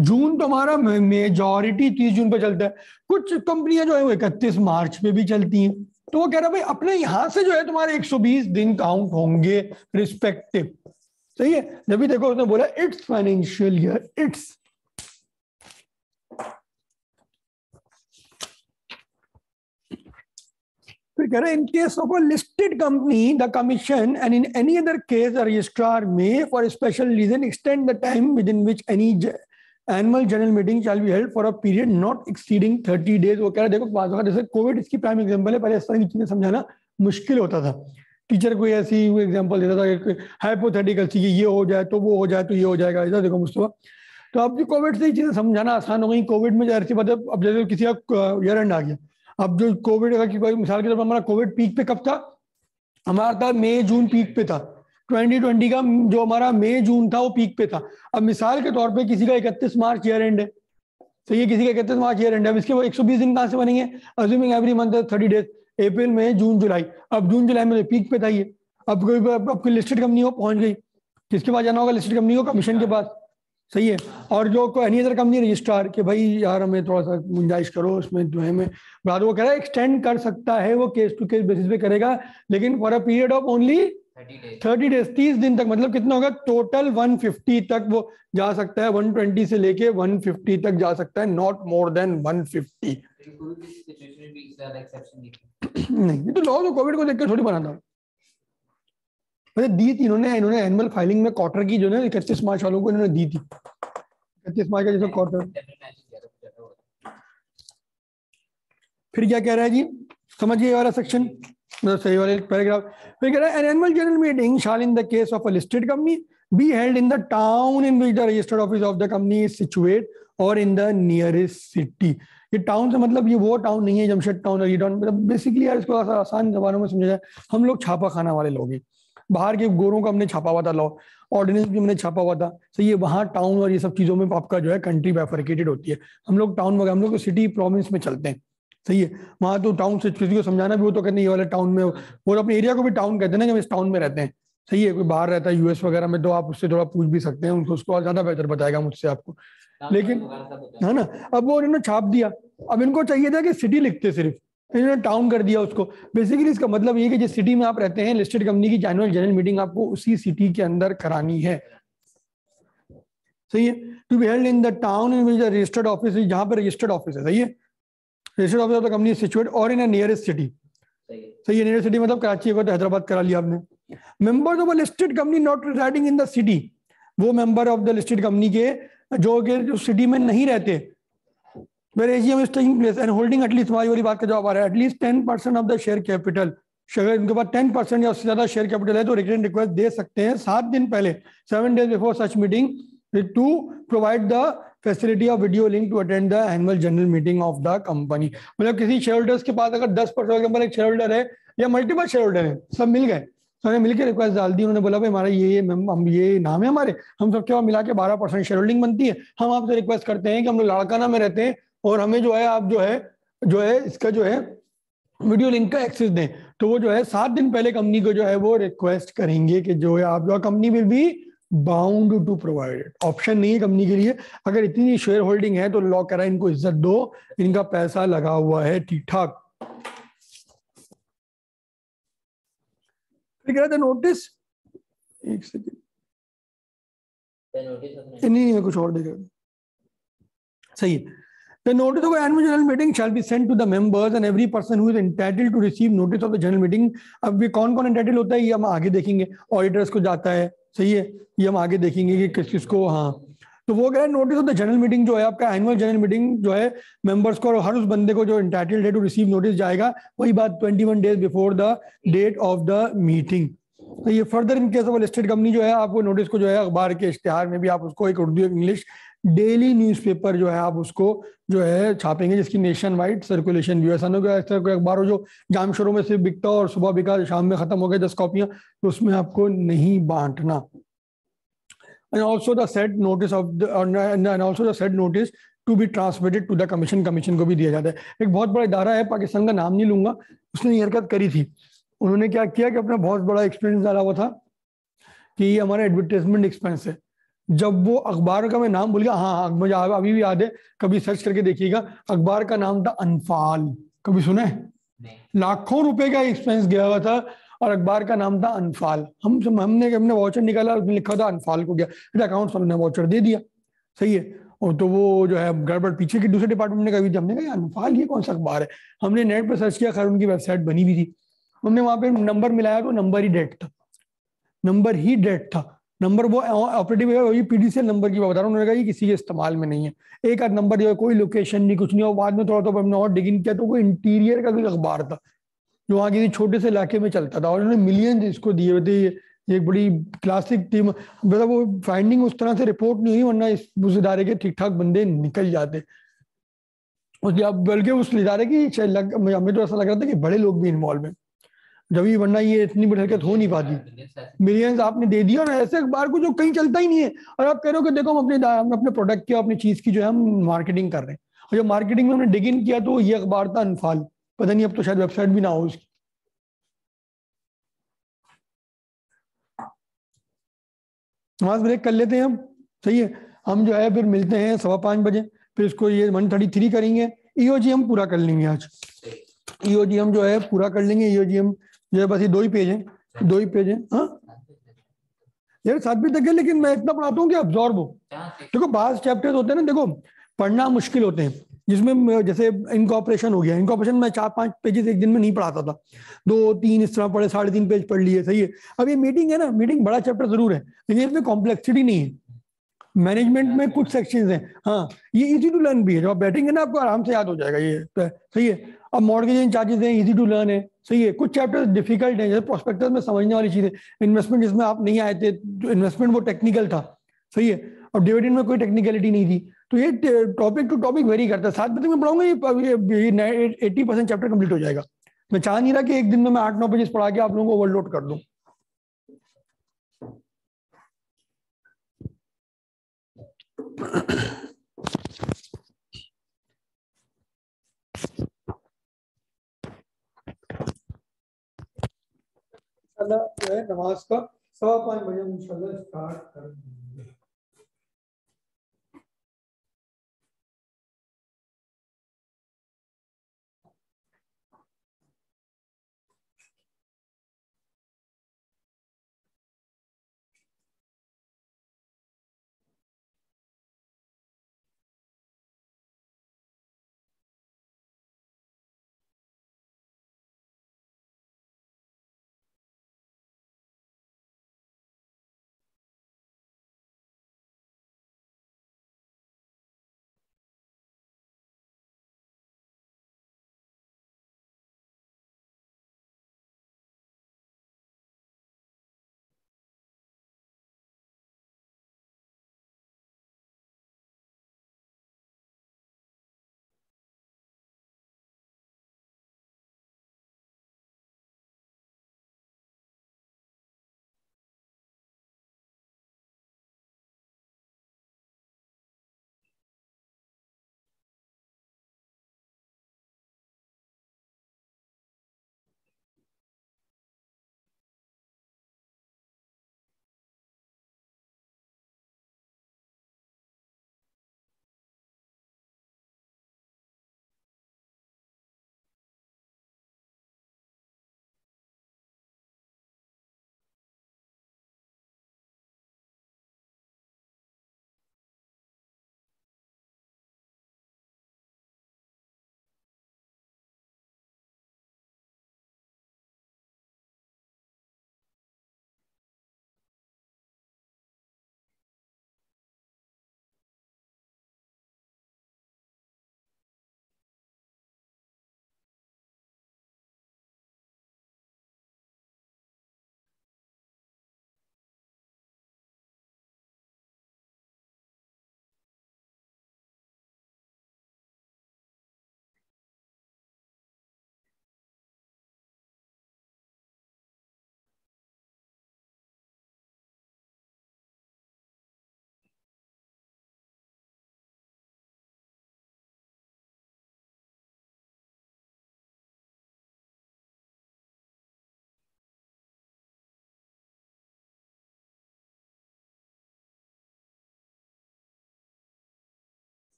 जून तो हमारा मेजोरिटी 30 जून पे चलता है। कुछ कंपनियां जो है वो 31 मार्च पे भी चलती हैं। तो वो कह रहा है भाई अपने यहां से जो है तुम्हारे 120 दिन काउंट होंगे रिस्पेक्टिव। सही है, जब भी देखो उसने बोला इट्स फाइनेंशियल ईयर, इट्स। फिर कह रहा है in case of a listed company the commission and in any other case the registrar may for special reason extend the time within which any annual general meeting shall be held for a period not exceeding 30 days. वो कह रहा है देखो बात होगा, जैसे Covid इसकी prime example है, पहले इस तरह की चीजें समझाना मुश्किल होता था। टीचर कोई ऐसी एग्जांपल देता था हाइपोथेटिकल चीज, ये हो जाए तो वो हो जाए तो ये हो जाएगा, इधर देखो मुस्तफा। तो अब जो कोविड से चीजें समझाना आसान हो गई। कोविड में जैसी बात है, अब जैसे किसी का ईयर एंड आ गया, अब जो कोविड का कोई मिसाल के तौर पर हमारा कोविड पीक पे कब था? हमारा था मई जून पीक पे था। 2020 का जो हमारा मई जून था वो पीक पे था। अब मिसाल के तौर पे किसी का 31 मार्च ईयर एंड है, तो ये किसी का 31 मार्च ईयर एंड है। अब इसके वो 120 दिन कहां से बनेंगे? अज्यूमिंग एवरी मंथ 30 डेज, अप्रैल मई जून जुलाई। अब जून जुलाई में पीक पे था ये। अब कोई लिस्टेड कंपनी हो पहुंच गई, किसके पास जाना होगा? लिस्टेड कंपनी को, कमीशन के पास। सही है, और जो एनी अदर कंपनी रजिस्ट्रार के भाई यार हमें थोड़ा सा गुंजाइश करो उसमें जो है, मैं बाद वो कह रहा है एक्सटेंड कर सकता है, वो केस टू केस बेसिस पे करेगा, लेकिन for a period of only 30 days 30 दिन तक, मतलब कितना होगा टोटल 150 तक वो जा सकता है, 120 से लेके 150 तक जा सकता है, नॉट मोर देन 150। नहीं, ये तो लॉ तो कोविड को देखकर थोड़ी बना था, मतलब दी थी इन्होंने एनुअल फाइलिंग में क्वार्टर की जो ना 31 मार्च वालों को इन्होंने दी थी, 31 मार्च का जैसे क्वार्टर। फिर क्या कह रहा है जी, समझिए ये वाला सेक्शन, मतलब सही वाले पैराग्राफ। फिर कह रहा है an annual general meeting shall in the case of a listed company be held in the town in which the registered office of the company is situate और इन द नियरेस्ट सिटी। ये town से मतलब ये वो town नहीं है Jamshed town और ये टाउन, मतलब बेसिकली यार इसको आसान जबानों में समझा जाए, हम लोग छापा खाना वाले लोग हैं, बाहर के गोरों का हमने छापा हुआ था, लॉ ऑर्डिनेंस भी हमने छापा हुआ था, सही है। वहाँ टाउन और ये सब चीजों में आपका जो है कंट्री बाइफरकेटेड होती है, हम लोग टाउन वगैरह, हम लोग सिटी प्रोविंस में चलते हैं, सही है। वहाँ तो टाउन से किसी को समझाना भी, वो तो कहते हैं ये वाले टाउन में, वो अपने एरिया को भी टाउन कहते हैं ना, कि हम इस टाउन में रहते हैं, सही है। कोई बाहर रहता है यूएस वगैरह में तो आप उससे थोड़ा पूछ भी सकते हैं, उनको उसको ज्यादा बेहतर बताएगा मुझसे आपको, लेकिन है ना। अब वो उन्होंने छाप दिया, अब इनको चाहिए था कि सिटी लिखते, सिर्फ इन्होंने टाउन कर दिया उसको। बेसिकली इसका मतलब ये कि जिस सिटी में आप रहते हैं, लिस्टेड कंपनी की एनुअल जनरल मीटिंग आपको उसी सिटी के अंदर करानी है, सही है। To be held in the town in which the registered office, जहां पर रजिस्टर्ड ऑफिस है, सही है, registered office of the company situate और इन अ नियरेस्ट सिटी, सही है। नियरेस्ट सिटी मतलब कराची होगा तो हैदराबाद करा लिया आपने। Members of a listed company not residing in the city, वो member of the listed company के जो सिटी में नहीं रहते, where AGM is taking place and holding at least, हमारी वाली बात का जवाब आ रहा है, at least 10% of the share capital, अगर इनके पास 10% या उससे ज्यादा शेयर कैपिटल है तो रिटर्न रिक्वेस्ट दे सकते हैं 7 दिन पहले, 7 days before such meeting, to provide the facility of video link to attend the annual general meeting of the company। मतलब किसी शेयर होल्डर्स के पास अगर 10% एक शेयर होल्डर है या मल्टीपल शेयर होल्डर है, सब मिल गए, उन्होंने मिलकर रिक्वेस्ट डाल दी, उन्होंने बोला भाई हमारा ये नाम है हमारे, हम सबके वहां मिला के 12% शेयर होल्डिंग बनती है, हम आपसे रिक्वेस्ट करते हैं कि हम लोग लाड़काना में रहते हैं और हमें जो है आप जो है इसका जो है वीडियो लिंक का एक्सेस दें। तो वो जो है 7 दिन पहले कंपनी को जो है वो रिक्वेस्ट करेंगे कि जो है आप जो company will be bound to provide, option नहीं है कंपनी के लिए, अगर इतनी शेयर होल्डिंग है तो लॉ कह रहा है इनको इज्जत दो, इनका पैसा लगा हुआ है ठीक ठाक। नोटिस, एक सेकेंड, नहीं मैं कुछ और देख रहा हूं, सही है। The notice of annual general meeting shall be sent to the members and every person who is entitled to receive notice of the general meeting। अब ये कौन कौन entitled होता है ये हम आगे देखेंगे, ऑडिटर्स को जाता है, सही है, ये हम आगे देखेंगे कि किस किसको, हाँ। तो वो कह रहा है notice of the general meeting जो है आपका एनुअल जनरल मीटिंग जो है मेंबर्स को और हर उस बंदे को जो इंटाइटल्ड है टू रिसीव नोटिस जाएगा, वही बात 21 days before the date of the meeting. तो ये further in case of listed company जो है आपको नोटिस को जो है अखबार के इश्तिहार में भी आप उसको एक उर्दू इंग्लिश डेली न्यूज़पेपर जो है आप उसको जो है छापेंगे, जिसकी नेशन वाइड सर्कुलेशन भी है। ऐसा नहीं कि कोई अखबार हो जो जाम शोरों में सिर्फ बिकता और सुबह बिका शाम में खत्म हो गया 10 कॉपियां, तो उसमें आपको नहीं बांटना। and also the said notice of the and also the said notice to be transmitted to the commission, commission को भी दिया जाता है। एक बहुत बड़ा इदारा है, पाकिस्तान का नाम नहीं लूंगा, उसने ये हरकत करी थी। उन्होंने क्या किया कि अपना बहुत बड़ा एक्सपेंस डाला हुआ था कि ये हमारा एडवर्टाइजमेंट एक्सपेंस है। जब वो अखबार का मैं नाम भूल गया, हाँ मुझे अभी भी याद है, कभी सर्च करके देखिएगा, अखबार का नाम था अनफाल, कभी सुना है? लाखों रुपए का एक्सपेंस गया हुआ था और अखबार का नाम था अनफाल। हमने वाउचर निकाला, उसमें लिखा था अनफाल को गया, फिर अकाउंट्स वालों ने वाउचर दे दिया, सही है। और तो वो जो है गड़बड़ पीछे की दूसरे डिपार्टमेंट ने कहा, हमने कहा अनफाल ये कौन सा अखबार है, हमने नेट पर सर्च किया, खैर उनकी वेबसाइट बनी हुई थी, हमने वहां पे नंबर मिलाया तो नंबर ही डेट था, नंबर ही डेट था, नंबर वो ऑपरेटिव वही पीडीसीएल नंबर की बता रहा हूँ। उन्होंने कहा ये किसी के इस्तेमाल में नहीं है, एक आध नंबर जो है, कोई लोकेशन नहीं, कुछ नहीं। और बाद में थोड़ा तो हमने और डिगिंग किया तो कोई इंटीरियर का कोई अखबार था जो वहाँ किसी छोटे से इलाके में चलता था, और उन्होंने मिलियन इसको दिए हुए थे। ये एक बड़ी क्लासिक टीम, मतलब वो फाइंडिंग उस तरह से रिपोर्ट नहीं हुई, वरना उस इदारे के ठीक ठाक बंदे निकल जाते। बल्कि उस इदारे की हमें तो ऐसा लग रहा था कि बड़े लोग भी इन्वॉल्व हैं, जब ये, वरना ये इतनी बड़ी हरकत हो नहीं पाती। मिलियंस आपने दे दिया ना ऐसे अखबार को जो कहीं चलता ही नहीं है, और आप कह रहे हो कि देखो हम अपने प्रोडक्ट की, अपनी चीज की जो है हम मार्केटिंग कर रहे हैं, और जब मार्केटिंग में हमने डिग इन किया तो ये अखबार था अनफाल, पता नहीं अब तो शायद वेबसाइट भी ना हो उसकी। नमाज ब्रेक कर लेते हैं हम, सही है। हम जो है फिर मिलते हैं 5:15 बजे, फिर इसको ये 133 करेंगे। ईओजी हम पूरा कर लेंगे आज, ईओजी हम जो है पूरा कर लेंगे। ईओजी हम जो है बस ये 2 ही पेज हैं, 2 ही पेज है। हाँ यार 7वीं तक है, लेकिन मैं इतना पढ़ाता हूँ कि अब्जॉर्ब हो। देखो बास चैप्टर्स होते हैं ना, देखो पढ़ना मुश्किल होते हैं, जिसमें जैसे इनकॉर्पोरेशन हो गया, इनकॉर्पोरेशन में 4-5 पेजेस एक दिन में नहीं पढ़ाता था, 2-3 इस तरह पढ़े, 3.5 पेज पढ़ लिए, सही है। अब ये मीटिंग है ना, मीटिंग बड़ा चैप्टर जरूर है, लेकिन इसमें कॉम्प्लेक्सिटी नहीं है। मैनेजमेंट में कुछ सेक्शंस हैं, हाँ ये इजी टू लर्न भी है, जब आप बैठेंगे ना आपको आराम से याद हो जाएगा ये, सही है। अब मॉर्गेज एंड चार्जेस हैं, इजी टू लर्न है, सही है। कुछ चैप्टर्स डिफिकल्ट हैं, जैसे प्रोस्पेक्टस में समझने वाली चीजें, इन्वेस्टमेंट जिसमें आप नहीं आए थे, जो इन्वेस्टमेंट वो टेक्निकल था, सही है, और डिविडेंड में कोई टेक्निकलिटी नहीं थी। तो ये टॉपिक टू टॉपिक वेरी करता है। 7 बजे मैं पढ़ाऊंगा ये 80% चैप्टर कंप्लीट हो जाएगा। मैं चाह नहीं रहा कि एक दिन में मैं 8-9 पेजेस पढ़ा के आप लोगों को ओवरलोड कर दूं। जो है नमाज का 5:15 इंशाल्लाह स्टार्ट करेंगे।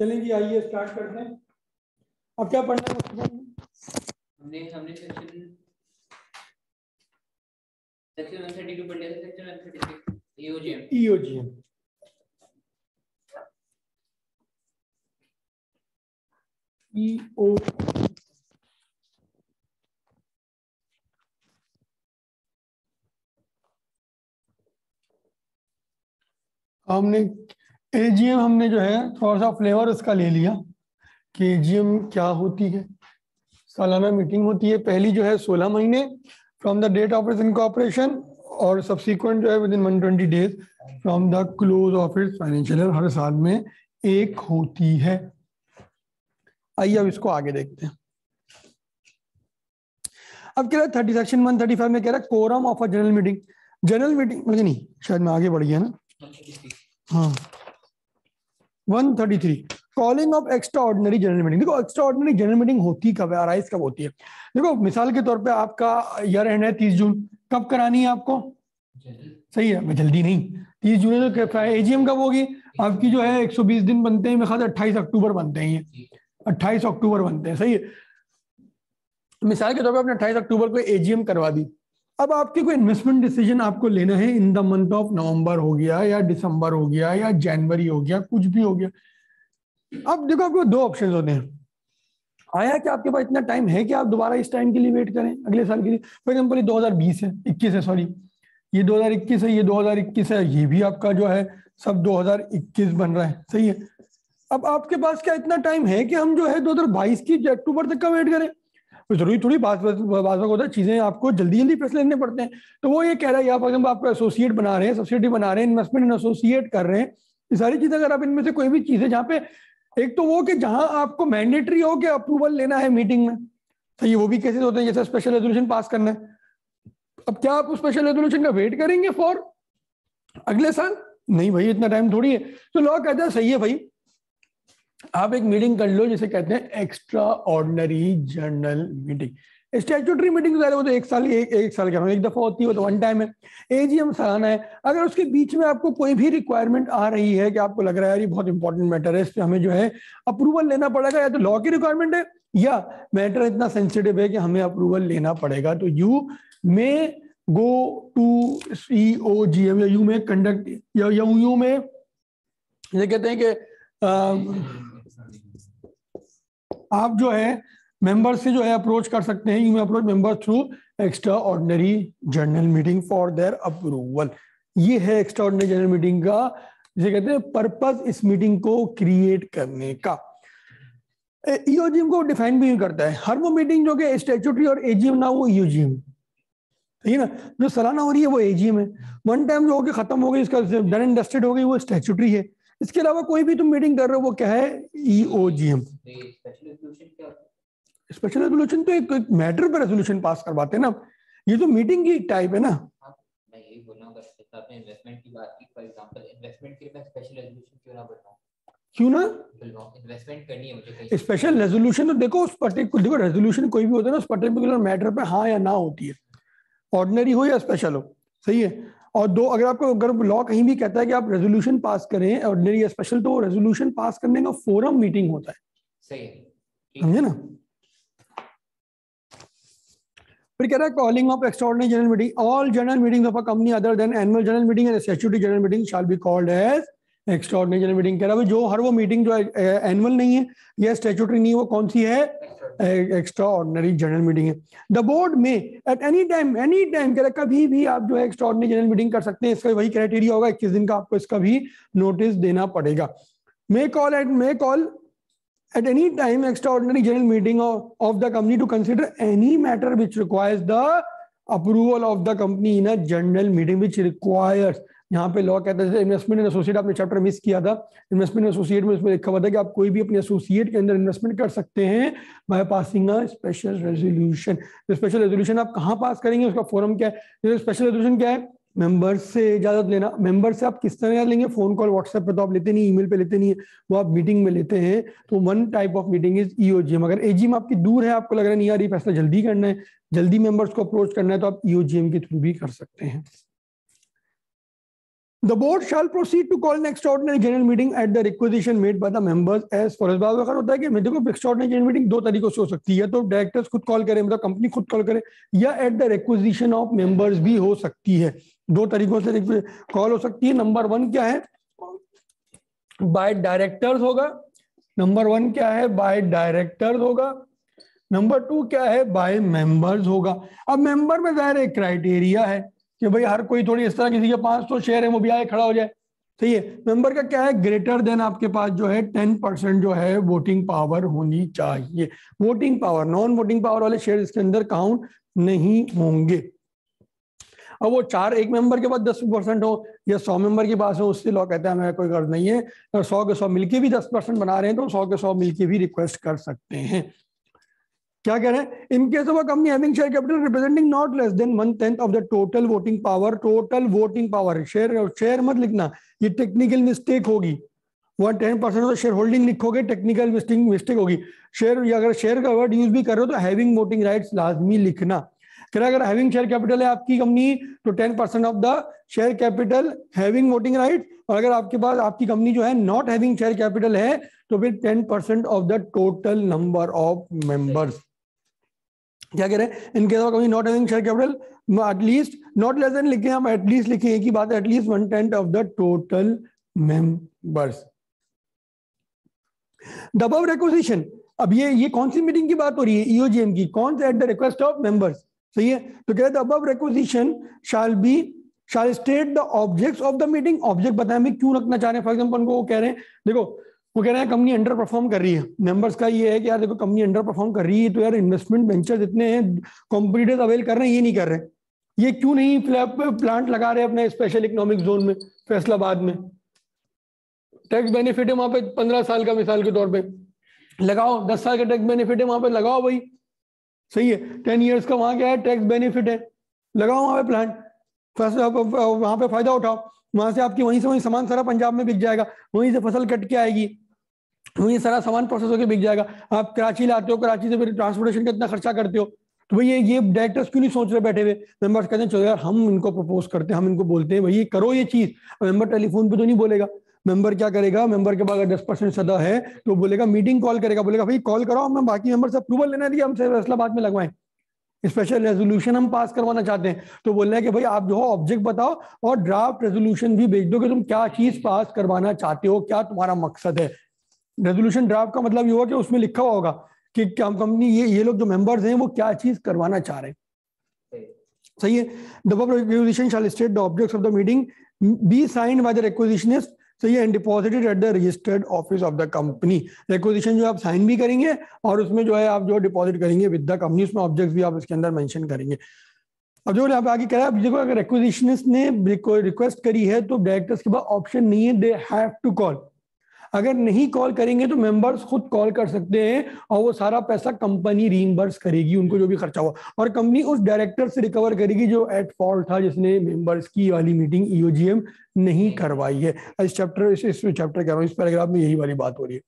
चलें जी, आइए स्टार्ट करते हैं। अब क्या पढ़ना है? हमने सेक्शन 132 पढ़ लिया था, सेक्शन 136 ईओजीएम। हमने एजीएम हमने जो है थोड़ा सा फ्लेवर उसका ले लिया कि एजीएम क्या होती है। सालाना मीटिंग होती है, पहली जो है 16 महीने from the date of its incorporation, और सब्सीक्वेंट जो है within 120 days from the close of its financial year. हर साल में एक होती है। आइए अब इसको आगे देखते हैं। अब कह रहा है 30 सेक्शन 135 में कह रहा है quorum of a general meeting. General meeting मतलब नहीं, शायद मैं आगे बढ़ गया ना। हाँ 133 calling of extra ordinary general meeting. देखो एक्स्ट्रा ऑर्डिनरी जनरल मीटिंग होती कब है, अराइज कब होती है? देखो मिसाल के तौर पे आपका ईयर एंड है 30 जून, कब करानी है आपको? सही है, मैं जल्दी नहीं, 30 जून तो एजीएम कब होगी आपकी? जो है 120 दिन बनते हैं, मेरे ख्याल 28 अक्टूबर बनते हैं, ये 28 अक्टूबर बनते हैं। सही है, मिसाल के तौर पे आपने 28 अक्टूबर को एजीएम करवा दी। अब आपकी कोई इन्वेस्टमेंट डिसीजन आपको लेना है in the month of November हो गया या दिसंबर हो गया या जनवरी हो गया, कुछ भी हो गया। अब देखो आपको दो ऑप्शन होते हैं। आया कि आपके पास इतना टाइम है कि आप दोबारा इस टाइम के लिए वेट करें अगले साल के लिए। फॉर एग्जाम्पल ये 2020 है, 21 है, सॉरी ये 2021 है, ये 2021 है, ये भी आपका जो है सब 2021 बन रहा है। सही है, अब आपके पास क्या इतना टाइम है कि हम जो है 2022 की अक्टूबर तक का वेट करें? तो जरूरी थोड़ी बात होता है, चीजें आपको जल्दी जल्दी फैसले लेने पड़ते हैं। तो वो ये कह रहा है या फॉर एग्जाम्पल आप एसोसिएट बना रहे हैं, सब्सिडी बना रहे हैं, इन्वेस्टमेंट इन एसोसिएट कर रहे हैं, ये सारी चीजें अगर आप इनमें से कोई भी चीजें जहाँ पे एक तो वो कि जहां आपको मैंडेटरी हो कि अप्रूवल लेना है मीटिंग में। तो ये वो भी केसेस होते हैं जैसे स्पेशल रेजोल्यूशन पास करना है। अब क्या आप स्पेशल रेजोल्यूशन का वेट करेंगे फॉर अगले साल? नहीं भाई, इतना टाइम थोड़ी है। तो लॉ कहता है सही है भाई, आप एक मीटिंग कर लो जिसे कहते हैं extra ordinary general meeting. Statutory meeting वो तो एक साल क्या एक दफा होती है, वो तो वन टाइम है। एजीएम सालाना है। अगर उसके बीच में आपको कोई भी रिक्वायरमेंट आ रही है कि आपको लग रहा है यार ये बहुत इंपॉर्टेंट मैटर है, इस पे हमें जो है अप्रूवल लेना पड़ेगा, या तो लॉ की रिक्वायरमेंट है या मैटर इतना सेंसिटिव है कि हमें अप्रूवल लेना पड़ेगा, तो यू मे गो टू सीओजीएम या यू में कंडक्ट या यू में ये कहते हैं कि आप जो है मेंबर से जो है अप्रोच कर सकते हैं। यू में approach member through extra ordinary general meeting for their approval. ये है एक्स्ट्रा ऑर्डिनरी जनरल मीटिंग का जिसे कहते हैं पर्पस, इस मीटिंग को क्रिएट करने का। ईओजीएम को डिफाइन भी करता है। हर वो मीटिंग जो कि स्टैट्यूटरी और एजीएम ना वो ईओजीएम, ठीक है ना, जो सालाना हो रही है वो एजीएम है। वन टाइम जो होगी खत्म हो गई, इसका डन एंड डस्टेड हो गई, वो स्टैट्यूटरी है। इसके अलावा कोई भी तुम मीटिंग कर रहे हो वो क्या है? ईओजीएम। स्पेशल रेजोल्यूशन तो एक मैटर पर रेजोल्यूशन पास करवाते हैं ना, ये तो मीटिंग की टाइप है ना। मैं यही बोल रहा हूं, अगर आपने इन्वेस्टमेंट की बात की, फॉर एग्जांपल इन्वेस्टमेंट के लिए मैं स्पेशल रेजोल्यूशन क्यों ना बनाऊं? क्यों ना इन्वेस्टमेंट करनी है मुझे कहीं स्पेशल रेजोल्यूशन? तो देखो उस पर्टिकुलर, देखो रेजोल्यूशन कोई भी होता है ना, उस पर्टिकुलर मैटर पे हाँ या ना होती है, ऑर्डिनरी हो या स्पेशल हो। सही है, और दो अगर आपको अगर लॉ कहीं भी कहता है कि आप रेजोल्यूशन पास करें ऑर्डिनरी या स्पेशल, तो रेजोल्यूशन पास करने का फोरम मीटिंग होता है। सही है, समझे ना। फिर कह रहा है calling of extraordinary general meeting, all general meetings of a company other than annual general meeting and statutory general meeting shall be called as extraordinary general meeting. कह रहा है जो हर वो मीटिंग जो एनुअल नहीं है या स्टैट्यूटरी नहीं है, वो कौन सी है? एक्स्ट्राऑर्डिनरी जनरल मीटिंग है। द बोर्ड में एट एनी टाइम कह रहा है कभी भी आप जो है एक्स्ट्राऑर्डिनरी जनरल मीटिंग कर सकते हैं। इसका वही क्राइटेरिया होगा, 21 दिन का आपको इसका भी नोटिस देना पड़ेगा। मे call at any time extraordinary general meeting of the company to consider any matter which requires the approval of the company in a general meeting which requires। यहाँ पे लॉ कहता है इन्वेस्टमेंट इन एसोसिएट, आपने chapter miss किया था। Investment इन associate में उसमें लिखा हुआ था कि आप कोई भी अपने एसोसिएट के अंदर इन्वेस्टमेंट कर सकते हैं by passing a special resolution. तो स्पेशल रेजोल्यूशन आप कहाँ पास करेंगे, उसका फोरम क्या है? स्पेशल रेजोल्यूशन क्या है? मेंबर से इजाजत लेना। मेंबर से आप किस तरह लेंगे? फोन कॉल, व्हाट्सएप पे तो आप लेते नहीं, ईमेल पे लेते नहीं है, वो आप मीटिंग में लेते हैं। तो one type of meeting is EOGM. अगर एजीएम आपकी दूर है, आपको लग रहा है नहीं यार ये फैसला जल्दी करना है, जल्दी मेंबर्स को अप्रोच करना है, तो आप ईओजीएम के थ्रू भी कर सकते हैं। The board shall proceed to call an extraordinary general meeting at the requisition made by the members as follows. बात वगैरह होता है कि देखो extraordinary general meeting दो तरीकों से हो सकती है, तो डायरेक्टर्स खुद कॉल करें, मतलब कंपनी खुद कॉल करे, या at the requisition of members भी हो सकती है। दो तरीकों से कॉल हो सकती है। नंबर 1 क्या है, बाय डायरेक्टर्स होगा। नंबर 1 क्या है, बाय डायरेक्टर्स होगा। नंबर 2 क्या है, बाय मेंबर्स होगा। अब मेंबर में जाहिर एक क्राइटेरिया है कि भाई हर कोई थोड़ी इस तरह किसी के 500 शेयर है वो भी आए खड़ा हो जाए, सही है। मेंबर का क्या है, ग्रेटर देन आपके पास जो है 10% जो है वोटिंग पावर होनी चाहिए। Voting power, non voting power वाले शेयर इसके अंदर काउंट नहीं होंगे। अब वो 4 एक मेंबर के बाद 10% हो या 100 मेंबर के पास हो, उससे लॉ कहता है हमें कोई गर्ज नहीं है। अगर 100 के 100 मिलके भी 10% बना रहे हैं तो 100 के 100 मिलके भी रिक्वेस्ट कर सकते हैं। क्या कह रहे हैं, in case of a company having share capital representing not less than 1/10 of the total voting power. Total voting power, share मत लिखना, ये टेक्निकल मिस्टेक होगी। 10% ऑफ शेयर होल्डिंग लिखोगे, टेक्निकल मिस्टेक होगी। शेयर, अगर शेयर का वर्ड यूज भी कर रहे हो तो हैविंग वोटिंग राइट्स लाजमी लिखना। अगर हैविंग शेयर कैपिटल है आपकी कंपनी तो 10% of the share capital having voting right, और अगर आपके पास आपकी कंपनी जो है नॉट हैविंग शेयर कैपिटल है तो फिर 10% of the total number of members. क्या कह रहे हैं, इनके अलावा company not having share capital at least, not less than लिखे हम, एटलीस्ट लिखे, एक ही बात है, at least 1/10 of the total members. The above requisition, अब ये कौन सी मीटिंग की बात हो रही है, ईओजीएम की, कौन से, at the request of members, सही है। तो कह रहे the above requisition shall state the objects of the meeting। Object बताएं भी क्यों रखना चाह रहे हैं। फॉर एग्जांपल उनको वो कह रहे हैं, देखो वो कह रहे हैं कंपनी अंडर परफॉर्म कर रही है, मेंबर्स का ये है कि यार देखो कंपनी अंडर परफॉर्म कर रही है तो यार इन्वेस्टमेंट वेंचर इतने हैं, कॉम्पिटिटर्स अवेल कर रहे हैं, ये नहीं कर रहे, ये क्यों नहीं प्लांट लगा रहे अपने स्पेशल इकोनॉमिक जोन में, फैसलाबाद में, टैक्स बेनिफिट है वहां पे 15 साल का, मिसाल के तौर पे लगाओ, 10 साल का टैक्स बेनिफिट है वहां पे लगाओ भाई, सही है। 10 ईयर्स का वहां क्या है, टैक्स बेनिफिट है, लगाओ वहां पे प्लांट, वहां पे फायदा उठाओ, वहां से आपकी वहीं से वहीं सामान सारा पंजाब में बिक जाएगा, वहीं से फसल कट के आएगी, वहीं सारा सामान प्रोसेस होकर बिक जाएगा। आप कराची लाते हो, कराची से फिर ट्रांसपोर्टेशन का इतना खर्चा करते हो, तो भाई ये डायरेक्टर्स क्यों नहीं सोच रहे बैठे हुए, मेंबर्स कहते हैं चलो यार हम इनको प्रपोज करते हैं, हम इनको बोलते हैं भाई करो ये चीज। मेंबर टेलीफोन पे तो नहीं बोलेगा, मेंबर क्या करेगा, मेंबर के पास अगर 10% सदा है तो बोलेगा मीटिंग कॉल करेगा, बोलेगा भाई कॉल करो, हम बाकी मेंबर से अप्रूवल लेना दिया, हमसे फैसलाबाद में लगवाएं, स्पेशल रेजोल्यूशन हम पास करवाना चाहते हैं। तो बोल रहे हैं कि भाई आप जो हो ऑब्जेक्ट बताओ और ड्राफ्ट रेजोल्यूशन भी भेज दो कि तुम क्या चीज पास करवाना चाहते हो, क्या तुम्हारा मकसद है। रेजोल्यूशन ड्राफ्ट का मतलब ये होगा कि उसमें लिखा हुआ होगा कि क्या कंपनी ये लोग जो मेंबर्स हैं वो क्या चीज करवाना चाह रहे हैं, सही है। The above requisition shall state the objects of the meeting be signed by the requisitionist, सही है, and deposited at the registered office of the company. Requisition जो आप साइन भी करेंगे और उसमें जो है आप जो डिपॉजिट करेंगे विद द कंपनी, उसमें ऑब्जेक्ट्स भी आप इसके अंदर मेंशन करेंगे। अब जो यहाँ पे आगे कह रहा है, देखो अगर रिक्विजिशनिस्ट ने रिक्वेस्ट करी है तो डायरेक्टर्स के पास ऑप्शन नहीं है, दे हैव टू कॉल। अगर नहीं कॉल करेंगे तो मेंबर्स खुद कॉल कर सकते हैं और वो सारा पैसा कंपनी रीइंबर्स करेगी उनको जो भी खर्चा हुआ, और कंपनी उस डायरेक्टर से रिकवर करेगी जो एट फॉल्ट था, जिसने मेंबर्स की वाली मीटिंग ईओजीएम नहीं करवाई है। इस चैप्टर कह रहा हूँ, इस पैराग्राफ में यही वाली बात हो रही है।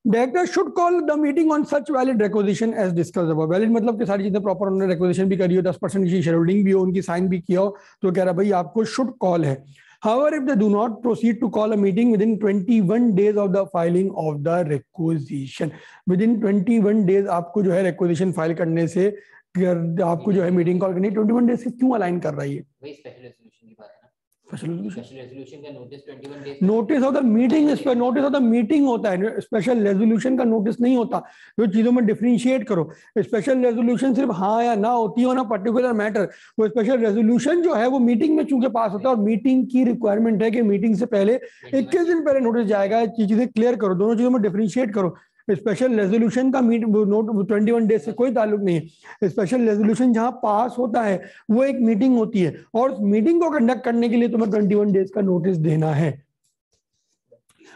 Director should call the meeting on such valid requisition as discussed above. Valid मतलब कि सारी चीजें प्रॉपर, उन्होंने रिक्विजिशन भी करी हो, 10% की शेयर होल्डिंग भी हो, उनकी साइन भी किया हो, तो कह रहा भाई आपको शुड कॉल है। However, if they do not proceed to call a meeting within 21 days of the filing of the requisition, within 21 days आपको जो है requisition फाइल करने से आपको जो है मीटिंग कॉल करनी, 21 डेज से क्यों अलाइन कर रही है, वही स्पेशल रेजोल्यूशन की बात है ना, स्पेशल रेजोल्यूशन का notice 21 days, notice of the meeting, इस पर नोटिस ऑफ द मीटिंग होता है, स्पेशल रेजोल्यूशन का नोटिस नहीं होता। जो चीजों में डिफरेंशिएट करो, स्पेशल रेजोल्यूशन सिर्फ हाँ या ना होती है ना पर्टिकुलर मैटर, वो स्पेशल रेजोल्यूशन जो है वो मीटिंग में चूंकि पास होता है, और मीटिंग की रिक्वायरमेंट है कि मीटिंग से पहले 21 दिन पहले नोटिस जाएगा। चीजें क्लियर करो, दोनों चीजों में डिफरेंशिएट करो। स्पेशल रेजोल्यूशन का नोट 21 डेज से कोई ताल्लुक नहीं है। स्पेशल रेजोल्यूशन जहां पास होता है वो एक मीटिंग होती है, और उस मीटिंग को कंडक्ट करने के लिए तुम्हें 21 डेज का नोटिस देना है।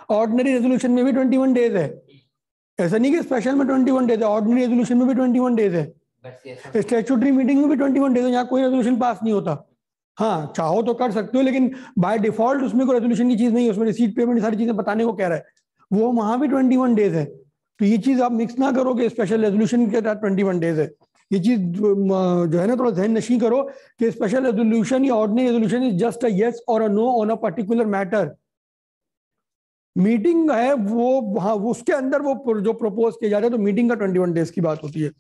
ऑर्डिनरी रेजोल्यूशन में भी 21 डेज है, ऐसा नहीं कि स्पेशल में 21 डेज है, ऑर्डिनरी रेजोल्यूशन में भी 21 डेज है, स्टैट्यूटरी मीटिंग में भी 21 डेज है, यहाँ कोई रेजोल्यूशन पास नहीं होता। हाँ चाहो तो कर सकते हो, लेकिन बाय डिफॉल्ट उसमें कोई रेजोल्यूशन की चीज नहीं है, उसमें रिसीट पेमेंट सारी चीजें बताने को कह रहा है, वो वहां भी 21 डेज है। तो ये चीज आप मिक्स ना करो कि स्पेशल रेजोल्यूशन के तहत 21 डेज है। ये चीज जो है ना थोड़ा ध्यान नशी करो कि स्पेशल रेजोल्यूशन या ordinary resolution is just a yes और a no on a particular matter. Meeting है वो वहां उसके अंदर वो जो प्रपोज किया जाता है, तो मीटिंग का 21 डेज की बात होती है।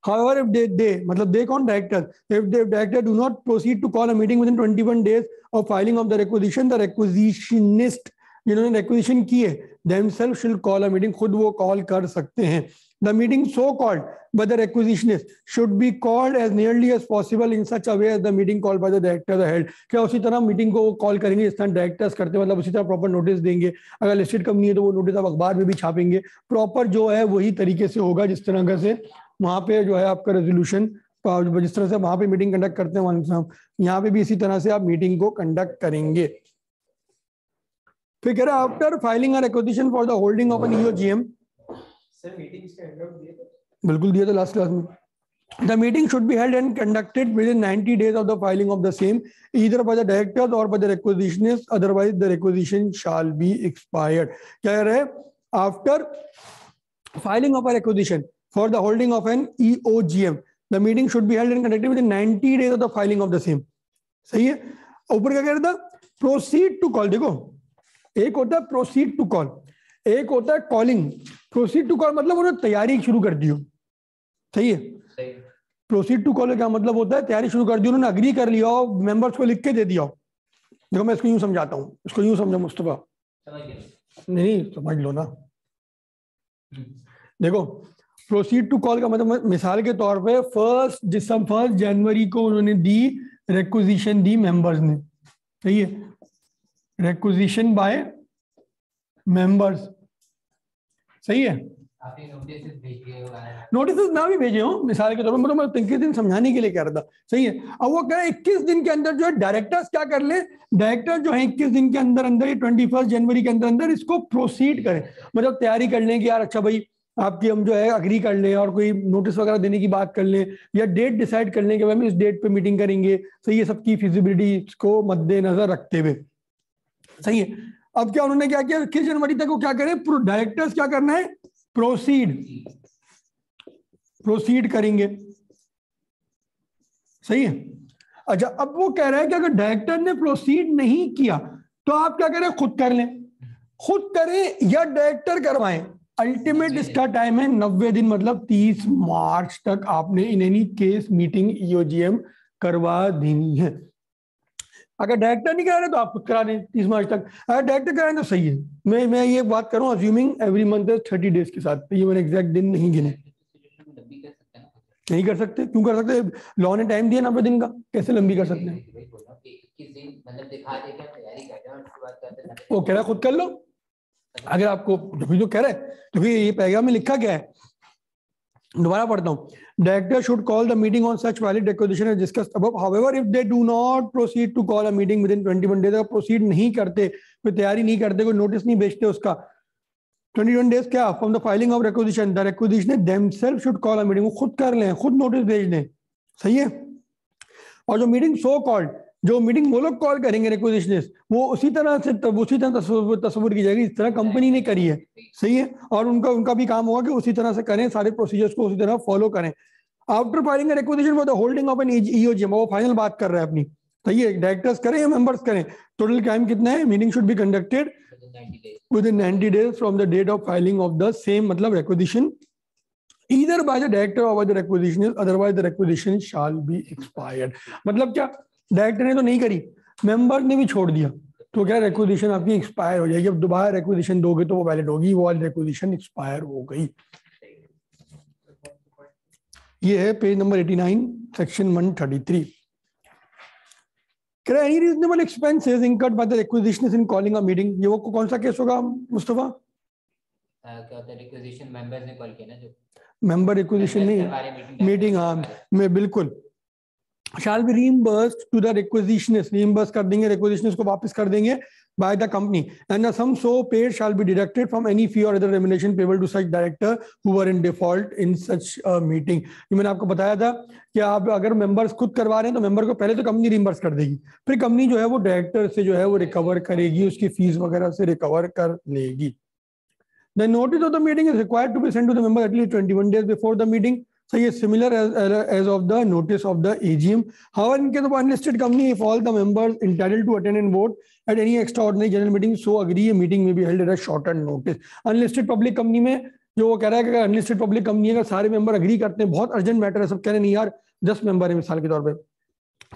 However, if they मतलब they कौन director, if the director do not proceed to call a meeting within 21 days of filing of the requisition, the requisitionist जिन्होंने requisition की है themselves shall call a meeting, खुद वो call कर सकते हैं। The meeting so called by the requisitionist should be called as nearly as possible in such a way as the meeting called by the director the held। क्या उसी तरह meeting को call करेंगे जिस तरह डायरेक्टर्स करते हैं, मतलब उसी तरह प्रॉपर नोटिस देंगे। अगर लिस्टेड कंपनी है तो वो नोटिस आप अखबार में भी छापेंगे, प्रॉपर जो है वही तरीके से होगा जिस तरह से वहां पे जो है आपका रेजोल्यूशन, जिस तरह से वहां पे मीटिंग कंडक्ट करते हैं यहाँ पे भी इसी तरह से आप मीटिंग को कंडक्ट करेंगे। फिर कह रहा है after filing a requisition for the holding of an EOGM, sir meetings का एंड दिए थे, बिल्कुल दिया था लास्ट क्लास में। The meeting should be held and conducted within 90 days of the filing of the same, either by the directors or by the requisitionist, otherwise the requisition shall be expired। क्या कह रहे हैं? After filing of a requisition for the holding of an EOGM, the meeting should be held and conducted within 90 days of the filing of the same। सही है। ऊपर क्या कह रहा था? Proceed to call। देखो एक होता है proceed to call, एक होता है calling। Proceed to call मतलब उन्होंने तैयारी शुरू कर दी हो, सही है। प्रोसीड टू कॉल क्या मतलब होता है? तैयारी शुरू कर दी, उन्होंने अग्री कर लिया हो, मेंबर्स को लिख के दे दिया हो। देखो मैं इसको यूं समझाता हूँ, इसको यूं समझा मुस्तफा, नहीं समझ लो ना। देखो प्रोसीड टू कॉल का मतलब मिसाल के तौर पे 1 जनवरी को उन्होंने दी रिक्विजिशन, दी मेंबर्स ने, सही है, रिक्विजिशन बाय मेंबर्स, सही है। नोटिस ना भी भेजे हो मिसाल के तौर पर, मतलब मैं 21 दिन समझाने के लिए कह रहा था, सही है। अब वो कह रहे हैं 21 दिन के अंदर जो है डायरेक्टर्स क्या कर ले, डायरेक्टर जो है 21 दिन के अंदर अंदर 21 जनवरी के अंदर अंदर इसको प्रोसीड करें, मतलब तैयारी कर लें कि यार अच्छा भाई आपकी हम जो है अग्री कर लें और कोई नोटिस वगैरह देने की बात कर लें, या डेट डिसाइड कर लें कि हम इस डेट पे मीटिंग करेंगे, सही है, सबकी फिजिबिलिटी को मद्देनजर रखते हुए, सही है। अब क्या उन्होंने क्या किया, 21 जनवरी तक वो क्या करें, डायरेक्टर्स क्या करना है, प्रोसीड करेंगे, सही है। अच्छा अब वो कह रहे हैं कि अगर डायरेक्टर ने प्रोसीड नहीं किया तो आप क्या करें, खुद कर लें, खुद करें या डायरेक्टर करवाएं। अल्टीमेट इसका टाइम है 90 दिन, मतलब 30 मार्च तक आपने इन एनी केस मीटिंग ईओजीएम करवा देनी है। अगर डायरेक्टर नहीं करा रहे तो आप खुद करा दें 30 मार्च तक, अगर डायरेक्टर कराएं तो सही है। मैं ये बात करूं अज्यूमिंग एवरी मंथ 30 डेज के साथ, ये मैंने एग्जैक्ट दिन नहीं गिने। नहीं कर सकते, क्यों कर सकते, लॉ ने टाइम दिया 90 दिन का, कैसे लंबी कर सकते हैं। वो कह रहा है खुद कर लो, अगर आपको जो कह रहा है, क्योंकि ये पैगाम में लिखा क्या है, दोबारा पढ़ता हूँ, director should call the meeting on such valid requisition as discussed above, however if they do not proceed to call a meeting within 21 days, अगर प्रोसीड नहीं करते, कोई तैयारी नहीं करते, कोई नोटिस नहीं भेजते उसका 21 डेज क्या from the filing of requisition, the requisition themself should call a meeting, वो खुद कर लें, खुद नोटिस भेज दें, सही है। और जो मीटिंग सो कॉल्ड, जो मीटिंग वो लोग कॉल करेंगे रिक्वेजिशनिस्ट, वो उसी तरह से उसी तरह तस्वीर की जाएगी इस तरह कंपनी ने करी है, सही है। और उनका भी काम होगा कि उसी तरह से करें, सारे प्रोसीजर्स को उसी तरह फॉलो करें। After filing requisition for the holding of an EOGM, वो फाइनल बात कर रहा है अपनी, सही है, डायरेक्टर्स करें या मेंबर्स करें, टोटल टाइम कितना है, meeting should be conducted within 90 days from the date of filing of the same, मतलब requisition either by the director or by the requisitionist, otherwise the requisition shall be expired। मतलब क्या, director ने तो नहीं करी, member ने भी छोड़ दिया, तो क्या रिक्वेजिशन आपकी एक्सपायर हो जाएगी। अब दोबारा रिक्वेजिशन दोगे तो वो वैलिड होगी, वो वाली रिक्वेजिशन एक्सपायर हो गई। ये है page number 89 section 133। Any reasonable expenses incurred by the requisitionist in calling a meeting, ये वो कौन सा केस होगा मुस्तफा? क्या होता है, रिक्वेजिशन मेंबर्स ने कॉल किया ना, जो मेंबर रिक्वेजिशन नहीं, मीटिंग, हाँ मैं बिल्कुल, shall be reimbursed to the requisitionist, reimburse कर देंगे, requisitionist को वापस कर देंगे by the company, and the sum so paid shall be deducted from any fee or other remuneration payable to such director who were in default in such a meeting। ये मैंने आपको बताया था कि आप अगर मेंबर्स खुद करवा रहे हैं तो मेंबर को पहले तो कंपनी रिइंबर्स कर देगी, फिर कंपनी जो है वो डायरेक्टर से जो है वो रिकवर करेगी, उसकी फीस वगैरह से रिकवर कर लेगी। The notice of the meeting is required to be sent to the member at least 21 days before the meeting। सही है, similar as of the notice of the AGM. However in case of unlisted company, if all the members entitled to attend and vote at any extraordinary general meeting so agree, meeting may be held at a shorter notice. Unlisted public company में जो वो कह रहा है कि unlisted public company अगर सारे member agree करते हैं, बहुत अर्जेंट मैटर है, सब कह रहे नहीं यार 10 मेंबर है मिसाल के तौर पे,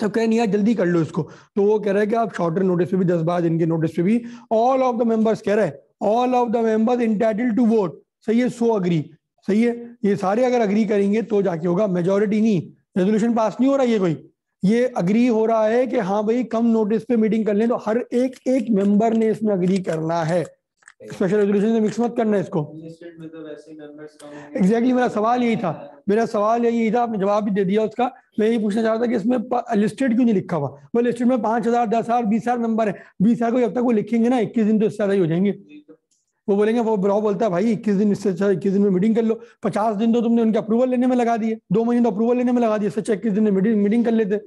सब कह रहे नहीं यार जल्दी कर लो इसको, तो वो कह रहा है कि आप शॉर्टर नोटिस पे भी 10 दिन के नोटिस पे भी ऑल ऑफ द मेंबर्स कह रहे हैं, all of the members entitled to vote, सही है, सो अग्री, सही है, ये सारे अगर अग्री करेंगे तो जाके होगा, मेजोरिटी नहीं, रेजोल्यूशन पास नहीं हो रहा, ये कोई ये अग्री हो रहा है कि हाँ भाई कम नोटिस पे मीटिंग कर लें, तो हर एक मेंबर ने इसमें अग्री करना है, स्पेशल रेजोल्यूशन से मिक्स मत करना है इसको। एग्जैक्टली मेरा सवाल यही था, आपने जवाब भी दे दिया उसका। मैं यही पूछना चाहता था कि इसमें लिस्टेड क्यों नहीं लिखा हुआ, वो लिस्टेड में 5,000 10,000 20,000 मेंबर है, 20,000 को जब तक वो लिखेंगे ना 21 दिन तो इससे ज्यादा ही हो जाएंगे, वो बोलेंगे, वो ब्रॉ बोलता है भाई 21 दिन, इससे अच्छा 21 दिन में मीटिंग कर लो, 50 दिन तो तुमने उनके अप्रूवल लेने में लगा दिए, 2 महीने तो अप्रूवल लेने में लगा दिए, इससे अच्छा 21 दिन में मीटिंग कर लेते।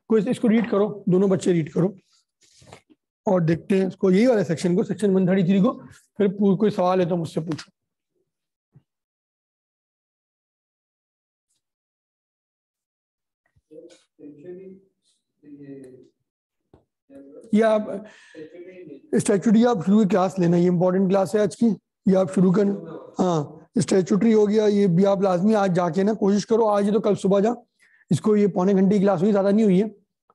कोई इसको रीड करो, दोनों बच्चे रीड करो और देखते हैं इसको, यही वाले सेक्शन को, सेक्शन 133 को, फिर कोई सवाल है तो मुझसे पूछो। ये आप स्टैट्यूटरी आप शुरू की क्लास लेना, ये इंपॉर्टेंट क्लास है आज की, ये आप शुरू कर, हाँ स्टैट्यूटरी हो गया, ये भी आप लाजमी आज जाके ना कोशिश करो, आज ही तो कल सुबह जा इसको, ये पौने घंटे की क्लास हुई, ज्यादा नहीं हुई है,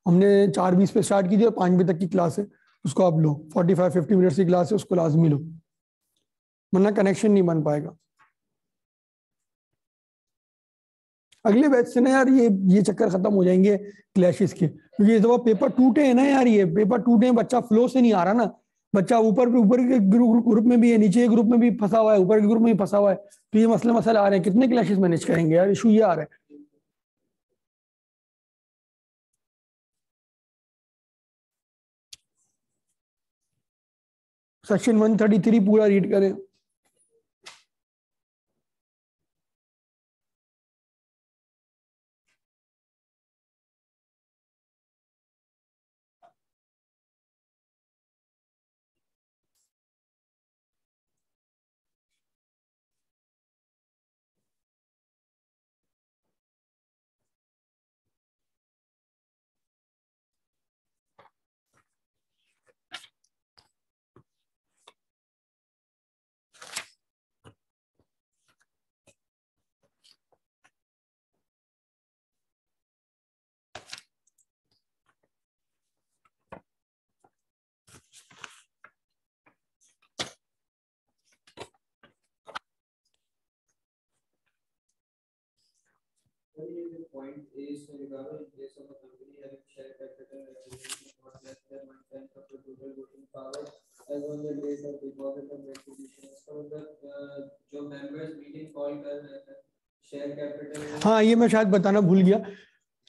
हमने 4:20 पे स्टार्ट की थी और 5 बजे तक की क्लास है, उसको आप लो, 45-50 मिनट्स की क्लास है, उसको लाजमी लो, वरना कनेक्शन नहीं बन पाएगा। अगले बैच से ना यार ये चक्कर खत्म हो जाएंगे क्लैशेस के, क्योंकि इस दफा पेपर टूटे हैं ना यार, ये पेपर टूटे हैं, बच्चा फ्लो से नहीं आ रहा ना, बच्चा ऊपर के ग्रुप में भी है, नीचे के ग्रुप में भी फंसा हुआ है, ऊपर के ग्रुप में भी फंसा हुआ है, तो ये मसले आ रहे हैं, कितने क्लैशेस मैनेज करेंगे यार, इशू ये आ रहा है। सेक्शन 133 पूरा रीड करें। Point A is regarding in case of a company having share capital not less than 1/10 of the total voting power as on the date of deposit of requisition. So the जो members meeting call कर रहे हैं share capital, हाँ ये मैं शायद बताना भूल गया,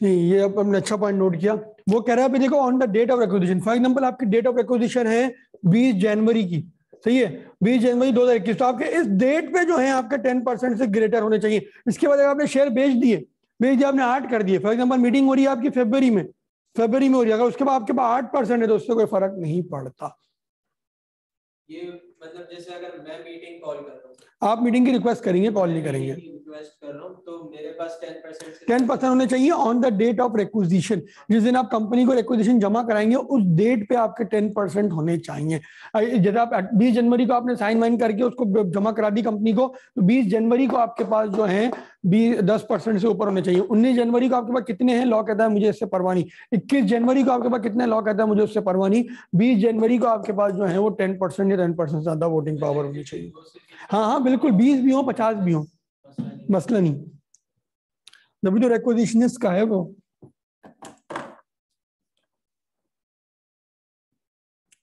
ये अब हमने अच्छा पॉइंट नोट किया, वो कह रहा है देखो on the date of requisition, for example आपकी डेट ऑफ रिक्विजिशन है 20 जनवरी की, सही है, 20 जनवरी 2021, तो आपके इस डेट पे जो है आपके 10% से ग्रेटर होने चाहिए, इसके बाद आपने शेयर बेच दिए आपने 8 कर दिए, फॉर एग्जांपल मीटिंग हो रही है आपकी फरवरी में हो रही है, अगर उसके बाद आपके पास 8% है तो उससे कोई फर्क नहीं पड़ता। ये मतलब जैसे अगर मैं मीटिंग कॉल कर रहा हूँ, आप मीटिंग की रिक्वेस्ट करेंगे, कॉल नहीं करेंगे, रिक्वेस्ट कर रहा हूँ, तो मेरे पास 10% होने चाहिए on the date of requisition, जिस दिन आप कंपनी को रिक्विजिशन जमा कराएंगे उस डेट पे आपके 10% होने चाहिए। जैसे आप 20 जनवरी को आपने साइन वाइन करके उसको जमा करा दी कंपनी को, तो 20 जनवरी को आपके पास जो है 10% से ऊपर होने चाहिए। 19 जनवरी को आपके पास कितने हैं, लॉ कहता है मुझे इससे परवाह नहीं। 21 जनवरी को आपके पास कितने, लॉ कहता है मुझे उससे परवाह नहीं। 20 जनवरी को आपके पास जो है वो 10% या 10% से ज्यादा वोटिंग पावर होनी चाहिए। हाँ हाँ बिल्कुल, 20 भी हो 50 भी हो, मसला नहीं, जब तो रिक्विजिशनिस्ट का है वो।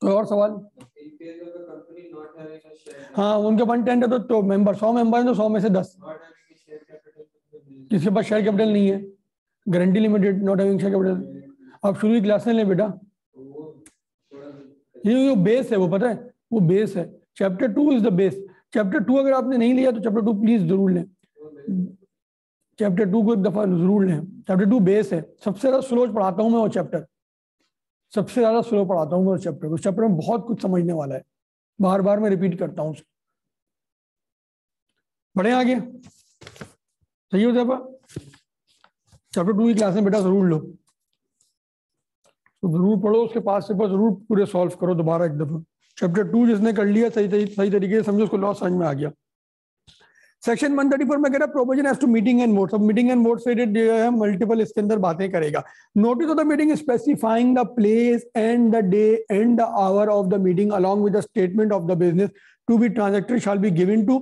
कोई और सवाल? हाँ उनके 110 है तो मेंबर 100 मेंबर है तो 100 में से 10, किसके पास शेयर कैपिटल नहीं है, guarantee limited, not having share capital. आप शुरू की क्लास में लें बेटा, ये जो बेस है वो पता है, वो बेस है, chapter 2 is the base. Chapter 2 अगर आपने नहीं लिया तो चैप्टर 2 प्लीज जरूर लें, चैप्टर 2 को एक दफा जरूर लें। चैप्टर 2 बेस है, सबसे ज्यादा स्लो पढ़ाता हूं मैं वो चैप्टर, सबसे ज्यादा स्लो पढ़ाता हूँ मैं उस चैप्टर को। उस चैप्टर में बहुत कुछ समझने वाला है, बार बार मैं रिपीट करता हूँ। बढ़े आगे, सही हो जाएगा। चैप्टर 2 की क्लास में बेटा जरूर लो, तो जरूर पढ़ो, उसके पास से जरूर पूरे सॉल्व करो दोबारा एक दफा। चैप्टर 2 जिसने कर लिया सही तरीके से समझो, उसको लॉ समझ में आ गया। सेक्शन 134 में कह रहा है provision as to meeting and votes. अब मीटिंग एंड वोट्स से जो है मल्टीपल इसके अंदर बातें करेगा। Notice of the meeting specifying the place and the day and the hour of the meeting along with the statement of the business to be transacted shall be given to.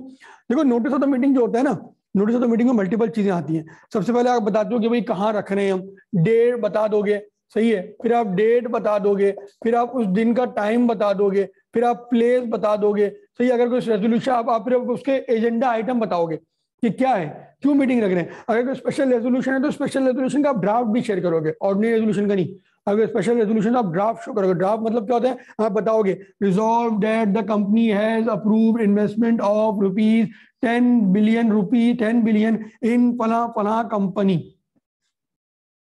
देखो notice of the meeting जो होता है ना, notice of the meeting में multiple चीजें आती हैं। सबसे पहले आप बताते हो कि भाई कहाँ रख रहे हैं हम, डेट बता दोगे, सही है, फिर आप डेट बता दोगे, फिर आप उस दिन का टाइम बता दोगे, फिर आप प्लेस बता दोगे, सही। अगर कोई रेजोल्यूशन आप फिर उसके एजेंडा आइटम बताओगे कि क्या है, क्यों मीटिंग रख रहे हैं। अगर कोई स्पेशल रेजोल्यूशन है तो स्पेशल रेजोल्यूशन का आप ड्राफ्ट भी शेयर करोगे, ऑर्डिनरी रेजोल्यूशन का नहीं। अगर स्पेशल रेजोल्यूशन आप ड्राफ्ट शो करोगे। ड्राफ्ट मतलब क्या होता है, आप बताओगे resolve that the company has approved investment of ₹10 billion in फला फला कंपनी,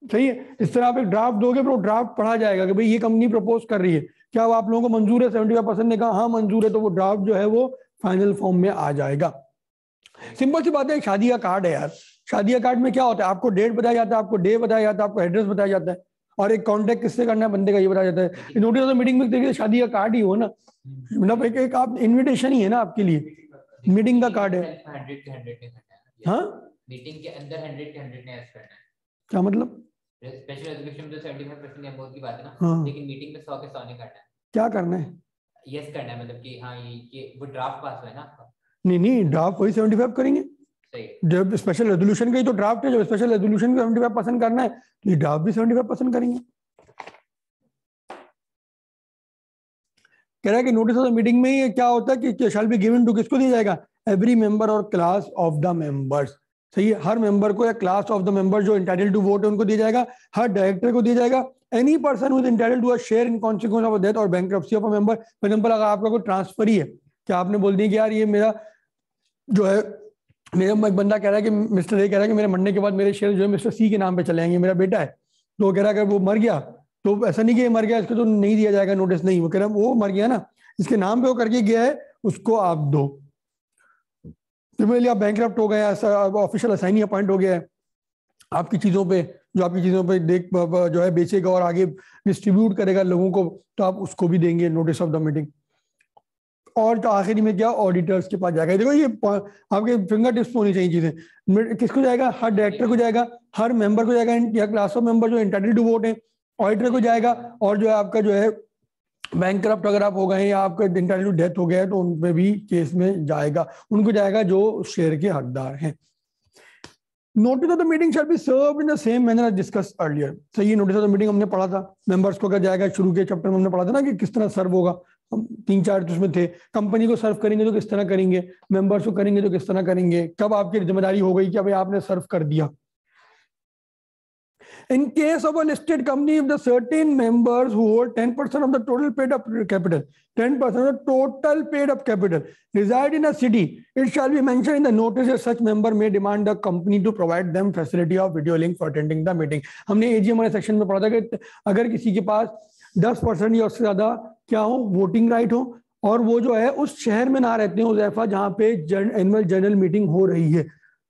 सही है। इस तरह आप एक ड्राफ्ट दोगे, फिर वो ड्राफ्ट पढ़ा जाएगा कि भाई ये कंपनी प्रपोज कर रही है, क्या वो आप लोगों को मंजूर है। 75% ने कहा हाँ मंजूर है, तो वो ड्राफ्ट जो है वो फाइनल फॉर्म में आ जाएगा। सिंपल सी बात है, शादी का कार्ड है यार। शादी का कार्ड में क्या होता है, आपको डेट बताया जाता है, आपको डे बताया जाता है, आपको एड्रेस बताया जाता है, और एक कॉन्टेक्ट किससे करना है बंदे का ये बताया जाता है। नोटिस ऑफ द मीटिंग में देखिए शादी का कार्ड ही हो ना, मतलब एक आप इन्विटेशन ही है ना आपके लिए, मीटिंग का कार्ड है। 100 के 100 हाँ मीटिंग के अंदर 100 के 100 ने करना है। क्या मतलब, स्पेशल रेजोल्यूशन में तो 75% या बहुत की बात है ना, हाँ। लेकिन मीटिंग में 100 के 100 ने करना है। क्या करना है, यस करना है, मतलब कि हाँ ये वो ड्राफ्ट पास हुआ है ना आपका। नहीं ड्राफ्ट वही 75 करेंगे। सही। जब स्पेशल रेजोल्यूशन का ही तो ड्राफ्ट है, जब स्पेशल रेजोल्यूशन का 75% करना है तो ये ड्राफ्ट भी 75% करेंगे। कह रहा है कि नोटिस ऑफ द मीटिंग में ये क्या होता है कि शैल बी गिवन टू, किसको दिया जाएगा, एवरी मेंबर और क्लास ऑफ द मेंबर्स, सही है। हर मेंबर को या क्लास ऑफ द मेंबर जो इंटाइटल्ड टू वोट है उनको दिया जाएगा, हर डायरेक्टर को दिया जाएगा, any person who is entitled to a share in consequence of death और bankruptcy of a member. For example अगर आपका कोई ट्रांसफर ही है, क्या आपने बोल दिया कि यार ये मेरा जो है, मेरा एक बंदा कह रहा है कि मिस्टर ए कह रहा है कि मेरे मरने के बाद मेरे शेयर जो है मिस्टर सी के नाम पे चले जाएंगे, मेरा बेटा है, तो वो कह रहा है कि वो मर गया, तो ऐसा नहीं कि ये मर गया इसको तो नहीं दिया जाएगा नोटिस, नहीं, वो कह रहा है वो मर गया ना, इसके नाम पे वो करके गया है, उसको आप दो। सिमिलरली आप बैंकरप्ट हो गए, ऑफिशियल असाइनी अपॉइंट हो गया है, आपकी चीजों पे जो आपकी चीजों पे देख जो है बेचेगा और आगे डिस्ट्रीब्यूट करेगा लोगों को, तो आप उसको भी देंगे नोटिस ऑफ द मीटिंग। और तो आखिरी में क्या, ऑडिटर्स के पास जाएगा। देखो ये आपके फिंगर टिप्स होनी चाहिए चीजें। किसको जाएगा, हर डायरेक्टर को जाएगा, हर मेंबर को जाएगा या क्लास ऑफ मेंबर जो इंटाइटल्ड टू वोट है, ऑडिटर को जाएगा, और जो है आपका जो है बैंकरप्ट अगर आप हो गए या आपका इंटाइटल्ड टू डेथ हो गया है तो उन पे भी केस में जाएगा, उनको जाएगा जो शेयर के हकदार हैं। Notice of the meeting shall be served in the same manner as discuss earlier. सही है, नोटिस ऑफ द मीटिंग हमने पढ़ा था, मेंबर्स को अगर जाएगा, शुरू के चैप्टर में हमने पढ़ा था ना कि किस तरह सर्व होगा, हम 3-4 उसमें थे। कंपनी को सर्व करेंगे तो किस तरह करेंगे, मेंबर्स को करेंगे तो किस तरह करेंगे, कब आपकी जिम्मेदारी हो गई कि भाई आपने सर्व कर दिया। In case of a listed company, if the certain members who hold 10% of the total paid up capital, 10% of the total paid up capital reside in a city, it shall be mentioned in the notice that such member may demand the company to provide them facility of video link for attending the meeting. हमने AGM वाले section में पढ़ा था कि अगर किसी के पास 10% या उससे ज्यादा क्या हो, वोटिंग राइट हो, और वो जो है उस शहर में ना रहते हो ज़ैफा जहाँ पे एनुअल जनरल मीटिंग हो रही है,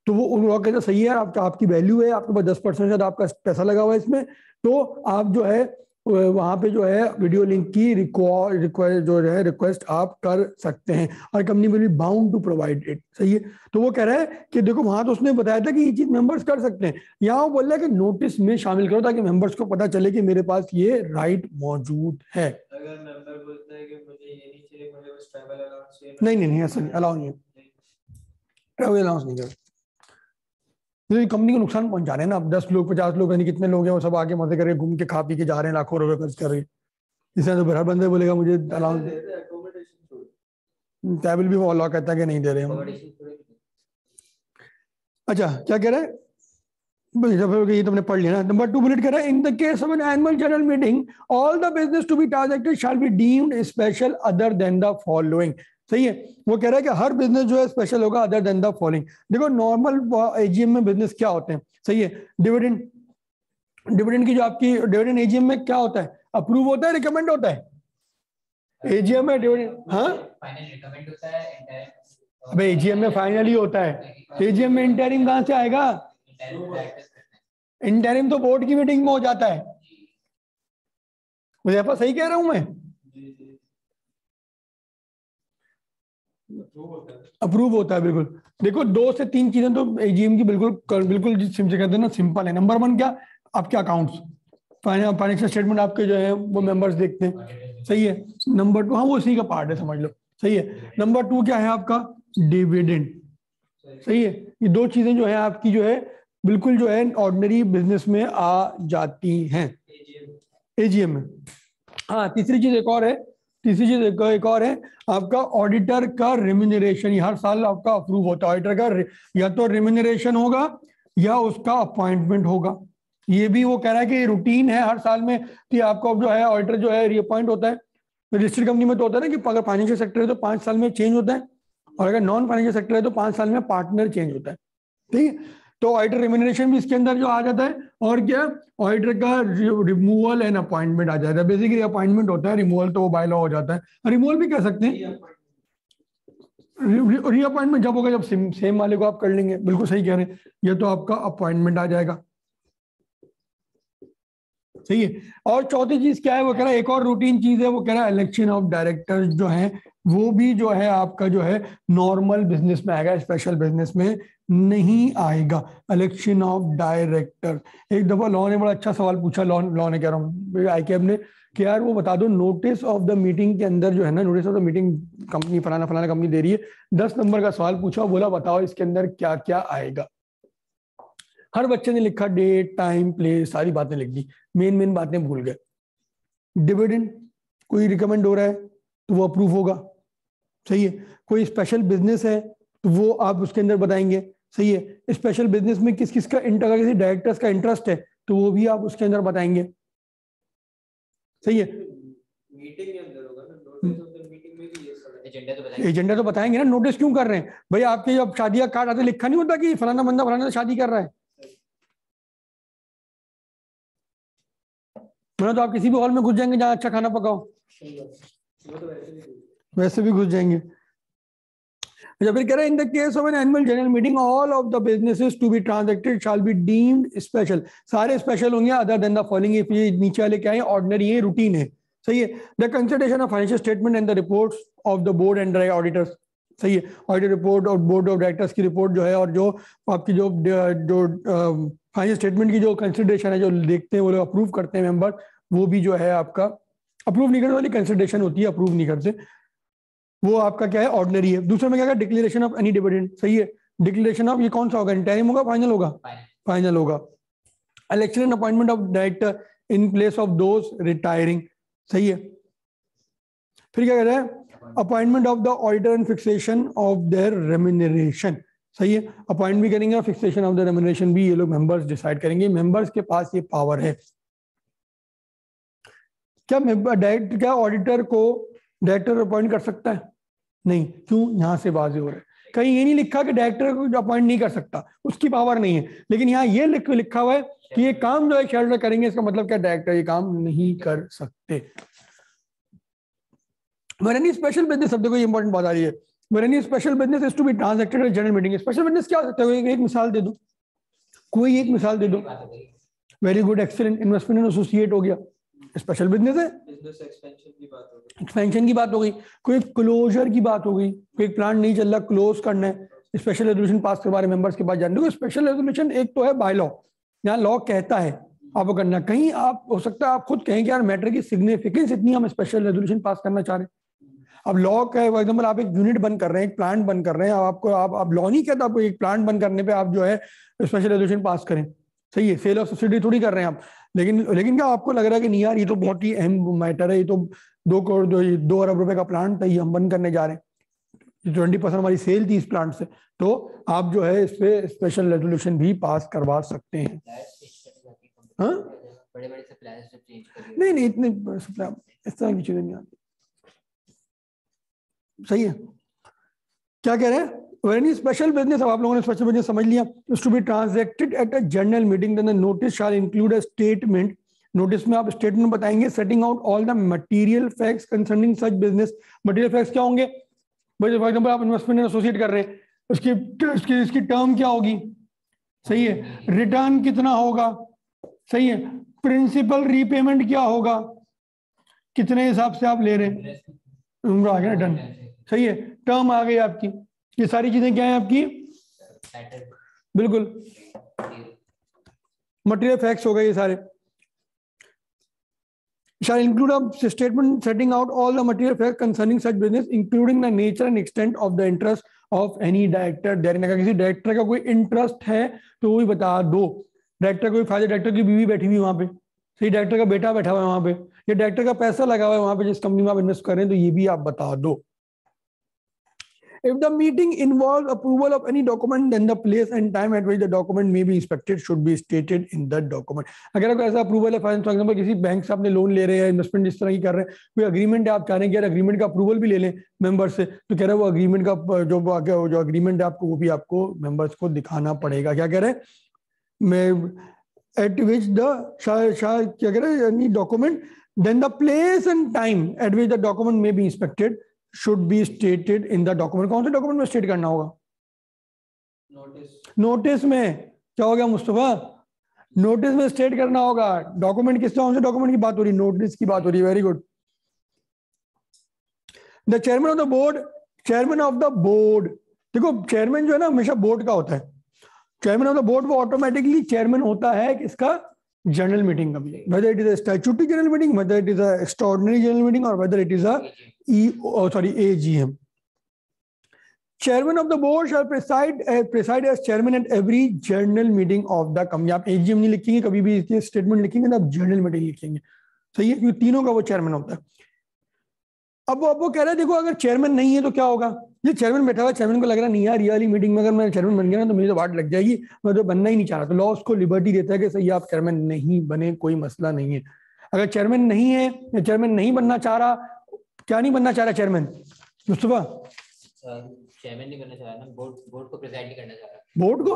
तो वो उन लोगों कहते सही है, आपकी वैल्यू है, आपके पास 10% से आपका पैसा लगा हुआ है इसमें, तो आप जो है वहां पे जो है वीडियो लिंक की रिक्वेस्ट आप कर सकते हैं, और company will be bound to provide it. सही है, तो वो कह रहा है कि देखो वहां तो उसने बताया था कि ये चीज मेंबर्स कर सकते हैं, यहाँ वो बोल रहा है कि नोटिस में शामिल करो ताकि मेंबर्स को पता चले कि मेरे पास ये राइट मौजूद है। अगर मेंबर बोलता है कि मुझे ये नहीं चाहिए, मुझे बस ट्रैवल अलाउंस चाहिए, नहीं ऐसा नहीं, अलाउ नहीं है, ट्रैवल अलाउंस नहीं कर, कंपनी को नुकसान पहुंचा रहे हैं ना। अब 10 लोग 50 लोग नहीं कितने लोग हैं, वो सब आगे मजे करके घूम के खा पी के जा रहे हैं, लाखों रुपए खर्च कर रहे हैं। इससे तो हर बंदे बोलेगा मुझे अलाउंस, ट्रैवल भी वो अलाउ कहता है कि नहीं दे रहे हम। अच्छा क्या कह रहा है, ये तुमने पढ़ लिया ना। नंबर 2 बुलेट कह रहा है, in the case of an annual general meeting all the business to be transacted shall be deemed special other than the following. सही है, वो कह रहा है कि हर बिजनेस जो है स्पेशल होगा अदर देन द फॉलोइंग। देखो नॉर्मल एजीएम में बिजनेस क्या होते हैं, सही है, डिविडेंड डिविडेंड की जो आपकी डिविडेंड एजीएम में क्या होता है, अप्रूव होता है, रिकमेंड होता है? एजीएम में डिविडेंड, हाँ फाइनल रिकमेंड होता है, इंटरिम अबे एजीएम में फाइनली होता है, एजीएम में इंटरिम कहां से आएगा? इंटरिम तो बोर्ड की मीटिंग में हो जाता है। मुझे सही कह रहा हूं मैं? अप्रूव होता है बिल्कुल। देखो 2 से 3 चीजें तो एजीएम की बिल्कुल बिल्कुल कहते हैं ना सिंपल है। नंबर 1 क्या, आपके अकाउंट्स, फाइनेंशियल स्टेटमेंट आपके जो है वो मेंबर्स देखते हैं, सही है। नंबर 2, हाँ वो उसी का पार्ट है, समझ लो, सही है। नंबर 2 क्या है आपका, डिविडेंड, सही है। ये 2 चीजें जो है आपकी जो है बिल्कुल जो है ऑर्डिनरी बिजनेस में आ जाती हैं एजीएम में। हाँ तीसरी चीज एक और है, तीसरी चीज एक और है, आपका ऑडिटर का रेम्यूनरेशन हर साल आपका अप्रूव होता है। ऑडिटर का या तो रेम्यूनरेशन होगा या उसका अपॉइंटमेंट होगा। ये भी वो कह रहा है कि रूटीन है हर साल में कि आपको जो है ऑडिटर जो है रीअपॉइंट होता है। रजिस्टर्ड कंपनी में तो होता है ना कि अगर फाइनेंशियल सेक्टर है तो 5 साल में चेंज होता है, और अगर नॉन फाइनेंशियल सेक्टर है तो 5 साल में पार्टनर चेंज होता है, ठीक है। तो ऑडिटर रेम्यूनरेशन भी इसके अंदर जो आ जाता है। और क्या, ऑडिटर का रिमूवल एंड अपॉइंटमेंट आ जाता है। बेसिकली अपॉइंटमेंट होता है, रिमूवल तो वो बाय लॉ हो जाता है। रिमूवल भी कह सकते हैं, रीअपॉइंटमेंट जब होगा जब सेम वाले को आप कर लेंगे। बिल्कुल सही कह रहे हैं, ये तो आपका अपॉइंटमेंट आ जाएगा, सही है। और चौथी चीज क्या है, वो कह रहा है एक और रूटीन चीज है, वो कह रहा है इलेक्शन ऑफ डायरेक्टर्स जो है वो भी जो है आपका जो है नॉर्मल बिजनेस में आएगा, स्पेशल बिजनेस में नहीं आएगा। इलेक्शन ऑफ डायरेक्टर, एक दफा लॉ ने बड़ा अच्छा सवाल पूछा, लॉ ने कह रहा हूँ आईकेएम ने, कि यार वो बता दो नोटिस ऑफ द मीटिंग के अंदर जो है ना, notice of the meeting company फलाना फलाना कंपनी दे रही है, 10 नंबर का सवाल पूछा, बोला बताओ इसके अंदर क्या क्या आएगा। हर बच्चे ने लिखा डेट टाइम प्लेस सारी बातें लिख दी, मेन बातें भूल गए। डिविडेंड कोई रिकमेंड हो रहा है तो वो अप्रूव होगा, सही है। कोई स्पेशल बिजनेस है तो वो आप उसके अंदर बताएंगे, सही है। स्पेशल बिजनेस में किस किस का अगर किसी डायरेक्टर्स का इंटरेस्ट है तो वो भी आप उसके अंदर बताएंगे, सही है। मीटिंग के अंदर होगा ना, नोटिस ऑफ द मीटिंग में भी ये सब एजेंडा तो बताएंगे ना। नोटिस क्यों कर रहे हैं भाई, आपके जब शादी का कार्ड आते लिखा नहीं होता कि फलाना बंदा फलाना शादी कर रहा है, मतलब तो आप किसी भी हॉल में घुस जाएंगे जहां अच्छा खाना पकाओ, वैसे भी घुस जाएंगे। अच्छा फिर कह रहा है in the case of an annual general meeting all of the businesses to be transacted shall be deemed special, सारे स्पेशल होंगे other than the following. If ये नीचे वाले क्या है, ऑर्डिनरी है, रूटीन है, सही है। The consideration of financial statement and the reports of the board and auditors, सही है। ऑडिट रिपोर्ट और बोर्ड ऑफ डायरेक्टर्स की रिपोर्ट जो है, और जो आपकी जो फाइनेंशियल स्टेटमेंट की जो कंसिडरेशन है, जो देखते हैं वो लोग अप्रूव करते हैं मेंबर, वो भी जो है आपका अप्रूव नहीं करने वाली कंसिडरेशन होती है, अप्रूव नहीं करते, वो आपका क्या है, ऑर्डिनरी है। दूसरे में क्या है, डिक्लेरेशन ऑफ एनी डिविडेंड, सही है। डिक्लेरेशन ऑफ ये कौन सा होगा, इंटरिम होगा, फाइनल होगा, फाइनल होगा। Election and appointment of director in place of those retiring, सही है। फिर क्या कह रहा है, appointment of the auditor and fixation of their remuneration, सही है। अपॉइंट भी करेंगे और फिक्सेशन ऑफ द रेम्यूनरेशन भी ये लोग मेंबर्स डिसाइड करेंगे, मेंबर्स के पास ये पावर है। क्या डायरेक्टर, क्या ऑडिटर को डायरेक्टर अपॉइंट कर सकता है? नहीं, क्यों, यहां से वाजे हो रहा है, कहीं ये नहीं लिखा कि डायरेक्टर को अपॉइंट नहीं कर सकता, उसकी पावर नहीं है, लेकिन यहाँ ये लिखा हुआ है कि ये काम जो है शेयरहोल्डर करेंगे, इसका मतलब क्या, डायरेक्टर ये काम नहीं कर सकते। When any special business, अब देखो ये इंपॉर्टेंट बात आ रही है, when any special business is to be transacted at general meeting, special business क्या हो सकता है, एक मिसाल दे दो, कोई एक मिसाल दे दो। Very good, excellent, investment and associate हो गया, स्पेशल बिजनेस है। बिजनेस एक्सपेंशन की बात हो गई, एक्सपेंशन की बात हो गई, कोई क्लोजर की बात हो गई, कोई प्लान नहीं चल रहा, क्लोज करना है, स्पेशल रेजोल्यूशन पास करवा रहे मेंबर्स के पास जाने दो। स्पेशल रेजोल्यूशन एक तो है बाय लॉ, यहाँ लॉ कहता है आपको करना, कहीं आप हो सकता है आप खुद कहें कि यार मैटर की सिग्निफिकेंस इतनी, हम स्पेशल रेजोल्यूशन पास करना चाह रहे हैं। अब लॉ का एग्जाम्पल, आप एक यूनिट बंद कर रहे हैं, एक प्लांट बंद कर रहे हैं, आपको आप लॉ नहीं कहता आपको एक प्लांट बंद करने पे आप जो है स्पेशल रेजोल्यूशन पास करें, सही है। सेल ऑफ सब्सिडी थोड़ी कर रहे हैं आप, लेकिन क्या आपको लग रहा है कि नहीं यार ये तो बहुत ही अहम मैटर है, ये तो 2 अरब रुपए का प्लांट था, ये हम बंद करने जा रहे हैं, 20% हमारी सेल थी इस प्लांट से, तो आप जो है इस पे स्पेशल रेजोल्यूशन भी पास करवा सकते हैं। हाँ बड़े-बड़े सप्लायर्स जब चेंज करिए, नहीं इतने इस तरह की चीजें नहीं आती, सही है। क्या कह रहे हैं, When any special business, अब आप लोगों ने special business समझ लिया, is to be transacted at a general meeting, then the notice shall include a statement. Notice में आप statement बताएंगे setting out all the material facts concerning such business. Material facts क्या होंगे? भाई फॉर एग्जाम्पल आप investment associate कर रहे हैं, उसकी टर्म क्या होगी, सही है, रिटर्न कितना होगा, सही है, प्रिंसिपल रीपेमेंट क्या होगा, कितने हिसाब से आप ले रहे हैं, आ गया डन, सही है, टर्म आ गई आपकी, ये सारी चीजें क्या है आपकी, बिल्कुल मटेरियल फैक्ट्स हो गए ये सारे. Shall include a statement setting out all the material facts concerning such business, including the nature and extent of the interest of any director therein. अगर किसी डायरेक्टर का कोई इंटरेस्ट है तो वो भी बता दो. डायरेक्टर कोई फायदा, डायरेक्टर की बीवी बैठी हुई वहां पे, सही, डायरेक्टर का बेटा बैठा हुआ है वहां पे, या डायरेक्टर का पैसा लगा हुआ है वहां पे जिस कंपनी में आप इन्वेस्ट कर रहे हैं, तो ये भी आप बता दो. If the meeting involves approval of any document, then the place and time at which the document may be inspected should be stated in the document. अगर आपको ऐसा अप्रूवल है, फॉर एग्जांपल किसी बैंक से आपने लोन ले रहे हैं, इन्वेस्टमेंट इस तरह की कर रहे हैं, कोई अग्रीमेंट है, आप चाह रहे हैं कि यार अग्रीमेंट का अप्रूवल भी ले लें मेंबर से, तो कह रहे हैं वो अग्रीमेंट का जो अग्रीमेंट है आपको, वो भी आपको मेंबर्स को दिखाना पड़ेगा. क्या कह रहे हैं, मैं at which the क्या कह रहे हैं, any document, then the place and time at which the document may be inspected should be stated in the document. कौन से डॉक्यूमेंट में स्टेट करना होगा, नोटिस में. क्या हो गया मुस्तफा, नोटिस में स्टेट करना होगा. डॉक्यूमेंट किस, कौन से डॉक्यूमेंट की बात हो रही, नोटिस की बात हो रही है. Very good. The chairman of the board, chairman of the board, देखो चेयरमैन जो है ना हमेशा बोर्ड का होता है. चेयरमैन ऑफ द बोर्ड वो ऑटोमेटिकली चेयरमैन होता है किसका, जनरल मीटिंग का भी, whether it is a statutory general meeting, whether it is a extraordinary general meeting, or whether it is a AGM. Chairman of the board shall preside as chairman at every general meeting of the company. आप AGM नहीं लिखेंगे कभी भी, इसके statement लिखेंगे ना आप general meeting लिखेंगे, सही है, क्योंकि तीनों का वो चेयरमैन होता है. अब वो कह रहा है देखो अगर चेयरमैन नहीं है तो क्या होगा, ये चेयरमैन बैठा हुआ, चेयरमैन को लग रहा है नहीं यार ये वाली मीटिंग में अगर मैं चेयरमैन बन गया ना तो मेरी तो बात लग जाएगी, मैं तो बनना ही नहीं चाह रहा. तो लॉ उसको लिबर्टी देता है कि सही आप चेयरमैन नहीं बने, कोई मसला नहीं है. अगर चेयरमैन नहीं है या चेयरमैन नहीं बनना चाह रहा, क्या नहीं बनना चाह रहा चेयरमैन मुस्तफा, चेयरमैन नहीं बनना चाह रहा ना, बोर्ड को प्रेसिड नहीं करना चाह रहा, बोर्ड को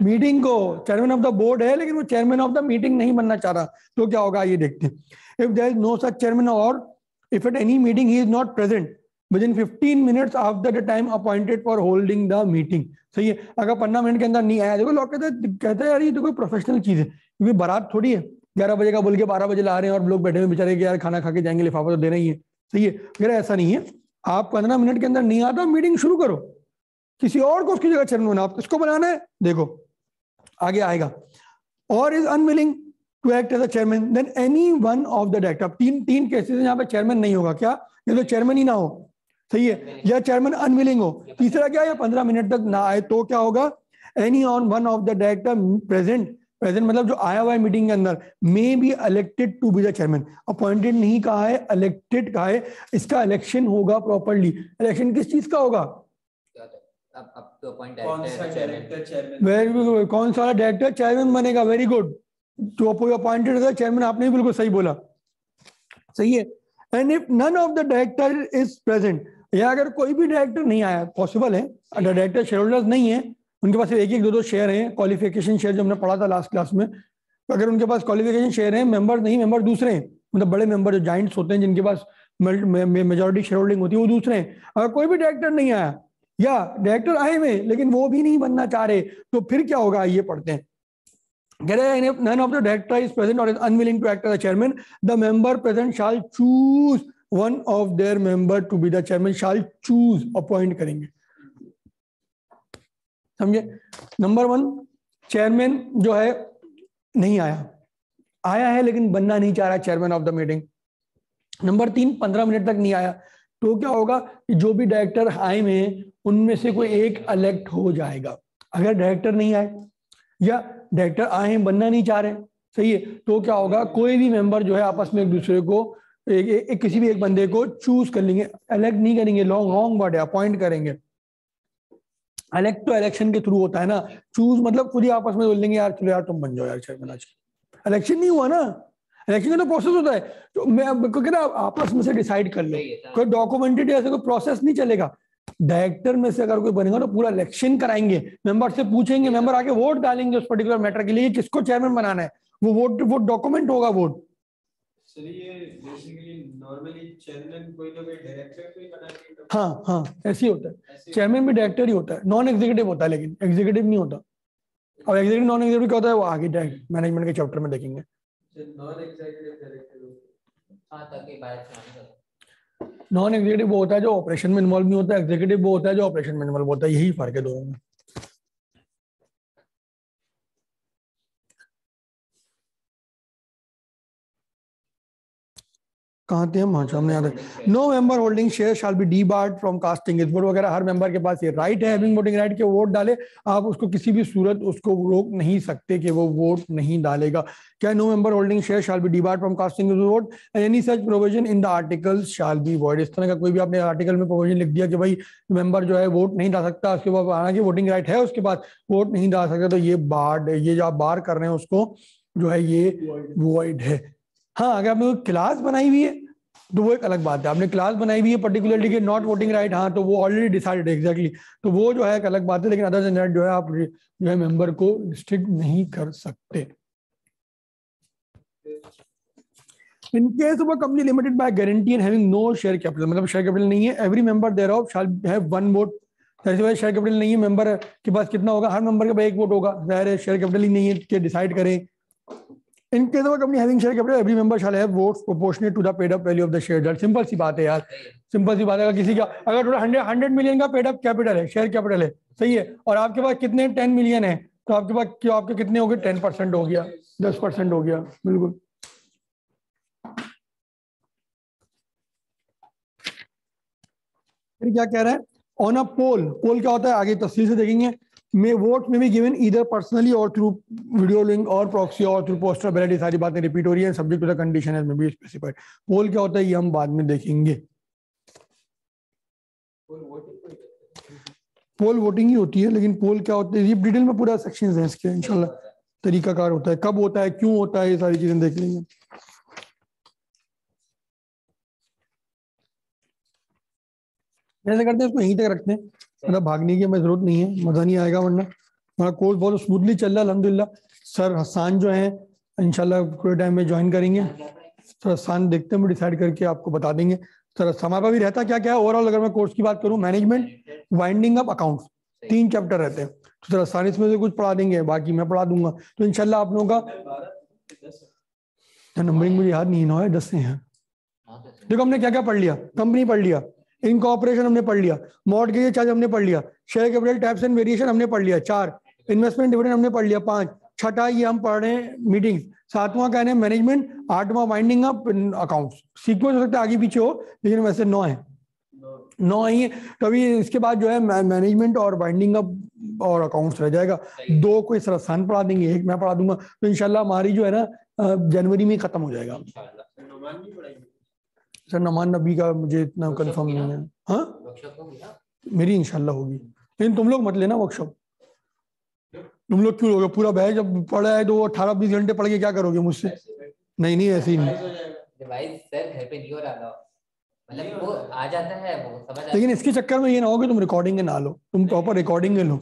मीटिंग को चेयरमैन ऑफ द बोर्ड है लेकिन वो चेयरमैन ऑफ द मीटिंग नहीं बनना चाह रहा, तो क्या होगा ये देखते हैं. If there is no such chairman और if at any meeting he is not present within 15 minutes after the time appointed for holding the meeting, सही है, अगर 15 मिनट के अंदर नहीं आया, देखो लोग कहते हैं यार ये तो कोई प्रोफेशनल चीज है, क्योंकि बारात थोड़ी है 11 बजे का बोल के 12 बजे ला रहे हैं और लोग बैठे हुए बेचारे कि यार खाना खा के जाएंगे, लिफाफा तो देना ही है, सही है. अगर ऐसा नहीं है, आप 15 मिनट के अंदर नहीं आता मीटिंग शुरू करो, किसी और को उसकी जगह चेयरमैन बनाओ, आप किसको बनाना है देखो आगे आएगा. और is unwilling to act as a chairman, then any one of the director. तीन केसेस हैं यहाँ पे चेयरमैन नहीं होगा, क्या ये तो चेयरमैन ही ना हो, सही है, या चेयरमैन अनविलिंग हो. तीसरा क्या है, 15 मिनट तक ना आए तो क्या होगा, any on one of the director present मतलब जो आया हुआ है मीटिंग के अंदर, may be elected to be the chairman. Appointed नहीं कहा है, इलेक्टेड कहा है. इसका इलेक्शन होगा प्रॉपरली. इलेक्शन किस चीज का होगा, कौन सा डायरेक्टर चेयरमैन, कौन सा डायरेक्टर चेयरमैन बनेगा. वेरी गुड, तो अपॉइंटेड है चेयरमैन, आपने भी बिल्कुल सही बोला, सही है. And if none of the director is present, या अगर कोई भी डायरेक्टर नहीं आया, पॉसिबल है डायरेक्टर शेयर होल्डर्स नहीं है, उनके पास एक एक दो शेयर हैं, क्वालिफिकेशन शेयर जो हमने पढ़ा था लास्ट क्लास में, तो अगर उनके पास क्वालिफिकेशन शेयर है, मेंबर नहीं, मेंबर दूसरे हैं, मतलब बड़े मेंबर जो जॉइंट्स होते हैं जिनके पास मेजॉरिटी शेयर होल्डिंग होती है वो दूसरे हैं. अगर कोई भी डायरेक्टर नहीं आया या डायरेक्टर आए हुए लेकिन वो भी नहीं बनना चाह रहे, तो फिर क्या होगा ये पढ़ते हैं. If none of the director is present or is unwilling to act as a chairman, the member present shall choose one of their member to be the chairman. Shall choose, appoint करेंगे, समझे. Number 1 chairman जो है नहीं आया है लेकिन बनना नहीं चाह रहा chairman of the meeting. Number 3 15 minute तक नहीं आया, तो क्या होगा कि जो भी डायरेक्टर आए में उनमें से कोई एक इलेक्ट हो जाएगा. अगर डायरेक्टर नहीं आए या डायरेक्टर आए बनना नहीं चाह रहे, सही है, तो क्या होगा, कोई भी मेंबर जो है आपस में एक दूसरे को किसी भी एक बंदे को चूज कर लेंगे, इलेक्ट नहीं करेंगे, लॉन्ग वर्ड है, अपॉइंट करेंगे. इलेक्ट तो इलेक्शन के थ्रू होता है ना, चूज मतलब खुद ही आपस में बोल लेंगे यार चलो यार तुम बन जाओ यार चेयरमैन आज. इलेक्शन नहीं हुआ ना, इलेक्शन का तो प्रोसेस होता है, तो मैं आपस में से डिसाइड कर ले, कोई डॉक्यूमेंटेड ऐसा कोई प्रोसेस नहीं चलेगा. डायरेक्टर में से अगर कोई बनेगा तो पूरा इलेक्शन कराएंगे, मेंबर से पूछेंगे, मेंबर आके वोट डालेंगे उस पर्टिकुलर मैटर के लिए, किसको चेयरमैन बनाना है, वो डॉक्यूमेंट होगा वोट। सर ये बेसिकली नॉर्मली चेयरमैन कोई ना कोई डायरेक्टर को ही बनाते हैं। हाँ हाँ ऐसे ही होता है, चेयरमैन भी डायरेक्टर ही होता है, नॉन एग्जीक्यूटिव होता है, लेकिन एग्जीक्यूटिव नहीं होता। और एग्जीक्यूटिव नॉन एग्जीक्यूटिव क्या होता है वो आगे मैनेजमेंट के चैप्टर में देखेंगे। Non executive director. हाँ ताकि बाहर से नॉन एग्जीक्यूटिव वो होता है जो ऑपरेशन में इन्वॉल्व नहीं होता है, एग्जीक्यूटिव वो होता है जो ऑपरेशन में इन्वॉल्व होता है, यही फर्क है दोनों में। कहाँ थे हम, हाँ सामने याद है। No member holding share shall be debarred from casting इस वोट वगैरह, हर मेंबर के पास ये राइट है हैविंग वोटिंग राइट के वोट डाले, आप उसको किसी भी सूरत उसको रोक नहीं सकते कि वो वोट नहीं डालेगा। क्या no member holding share shall be debarred from casting vote and any such provision in the articles shall be void. इस तरह का कोई भी आपने आर्टिकल में प्रोविजन लिख दिया कि भाई मेंबर जो है वोट नहीं डाल सकता, उसके बाद हालांकि वोटिंग राइट है उसके बाद वोट नहीं डाल सकता, तो ये बार्ड, ये जो आप बार कर रहे हैं उसको जो है ये वॉइड है। हाँ अगर आपने क्लास बनाई हुई है तो वो एक अलग बात है, आपने क्लास बनाई हुई है पर्टिकुलरली कि नॉट वोटिंग राइट, हाँ तो वो ऑलरेडी डिसाइडेड एग्जैक्टली, तो वो जो है एक अलग बात है, लेकिन अदर देन दैट जो है आप जो है मेंबर को रिस्ट्रिक्ट नहीं कर सकते। In case of a company limited by guarantee and having no share capital, मतलब शेयर कैपिटल नहीं है, every member thereof shall have one vote. जैसे शेयर कैपिटल नहीं है, मेंबर के पास कितना होगा, हर मेंबर के पास एक वोट होगा, जाहिर है शेयर कैपिटल ही नहीं है कि डिसाइड करें। In case of a company having share capital, every member shall have votes proportionate to the paid up value of the share. Simple सी बात है यार, सिंपल सी बात है। किसी का अगर टोटल 100 मिलियन का पेड अप कैपिटल है, शेयर कैपिटल है, सही है, और आपके पास कितने 10 मिलियन है, तो आपके पास क्यों आपके कितने हो गए 10% हो गया, 10% हो गया, बिल्कुल। फिर क्या कह रहा है, ऑन अ पोल, पोल क्या होता है आगे तफसील से देखेंगे, may vote may be given either personally or through video link or proxy or through postal ballot, सारी बातें रिपीट हो रही है, subject to the condition as may be specified. Poll क्या होता है ये हम बाद में देखेंगे। पोल वोटिंग ही होती है, लेकिन पोल क्या होता है ये डिटेल में पूरा सेक्शंस हैं इसके इंशाल्लाह, तरीकाकार होता है, कब होता है, क्यों होता है, ये सारी चीजें देख लेंगे। जैसे करते हैं इसको यहीं तक रखते हैं, मतलब भागने की हमें जरूरत नहीं है, मजा नहीं आएगा, वरना हमारा कोर्स बहुत स्मूथली चल रहा है अल्हम्दुलिल्लाह। सर हसान जो है इंशाल्लाह थोड़े टाइम में ज्वाइन करेंगे, सर हसान देखते हैं डिसाइड करके आपको बता देंगे। सर हमारे पास भी रहता क्या क्या है ओवरऑल, अगर मैं कोर्स की बात करूं, management, winding up, accounts, 3 chapter रहते हैं, तो सर हसान इसमें से कुछ पढ़ा देंगे, बाकी मैं पढ़ा दूंगा। तो इंशाल्लाह आप लोगों का नंबरिंग मुझे याद नहीं, 9 है 10 से है। देखो हमने क्या क्या पढ़ लिया, कंपनी पढ़ लिया, इनकॉर्पोरेशन हमने पढ़ लिया, मॉर्गेज चार्ज हमने पढ़ लिया, share capital tax and variation हमने पढ़ लिया 4, इन्वेस्टमेंट डिविडेंड हमने पढ़ लिया 5, छठा ये हम पढ़ रहे हैं मीटिंग्स, 7वां कहने मैनेजमेंट, 8वां वाइंडिंग अप, अकाउंट्स। सीक्वेंस हो सकता है आगे पीछे हो, लेकिन वैसे 9 है, 9 ही है। तो अभी इसके बाद जो है मैनेजमेंट और वाइंडिंग अप और अकाउंट्स रह जाएगा, 2 को इस तरह सान पढ़ा देंगे, 1 मैं पढ़ा दूंगा, तो इंशाल्लाह हमारी जो है ना जनवरी में खत्म हो जाएगा। सर नमान नबी का मुझे इतना कंफर्म नहीं है, हाँ मेरी इंशाल्लाह होगी, लेकिन तुम लोग मत लेना वर्कशॉप। तुम लोग क्यों लोगे, पूरा बैच जब पढ़ा है तो 18-20 घंटे पढ़ के क्या करोगे मुझसे? नहीं नहीं ऐसे ही नहीं, सर घर पे नहीं हो रहा, मतलब वो आ जाता है वो समझ, लेकिन इसके चक्कर में ये ना हो कि तुम रिकॉर्डिंग के ना लो, तुम प्रॉपर रिकॉर्डिंग के लो,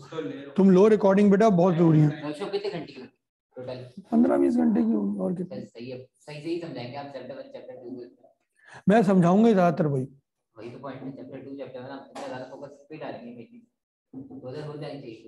तुम लो रिकॉर्डिंग बेटा, बहुत जरूरी है। वर्कशॉप कितने घंटे की टोटल? 15-20 घंटे की होगी, और कितनी? सही है, सही सही समझाएंगे आप चैप्टर 1 चैप्टर 2, मैं समझाऊंगा ज्यादातर भाई, वही तो पॉइंट है, चैप्टर 2 चैप्टर 1 आप इतना ज्यादा फोकस पे डालेंगे, मीटिंग 2000 हो जानी चाहिए।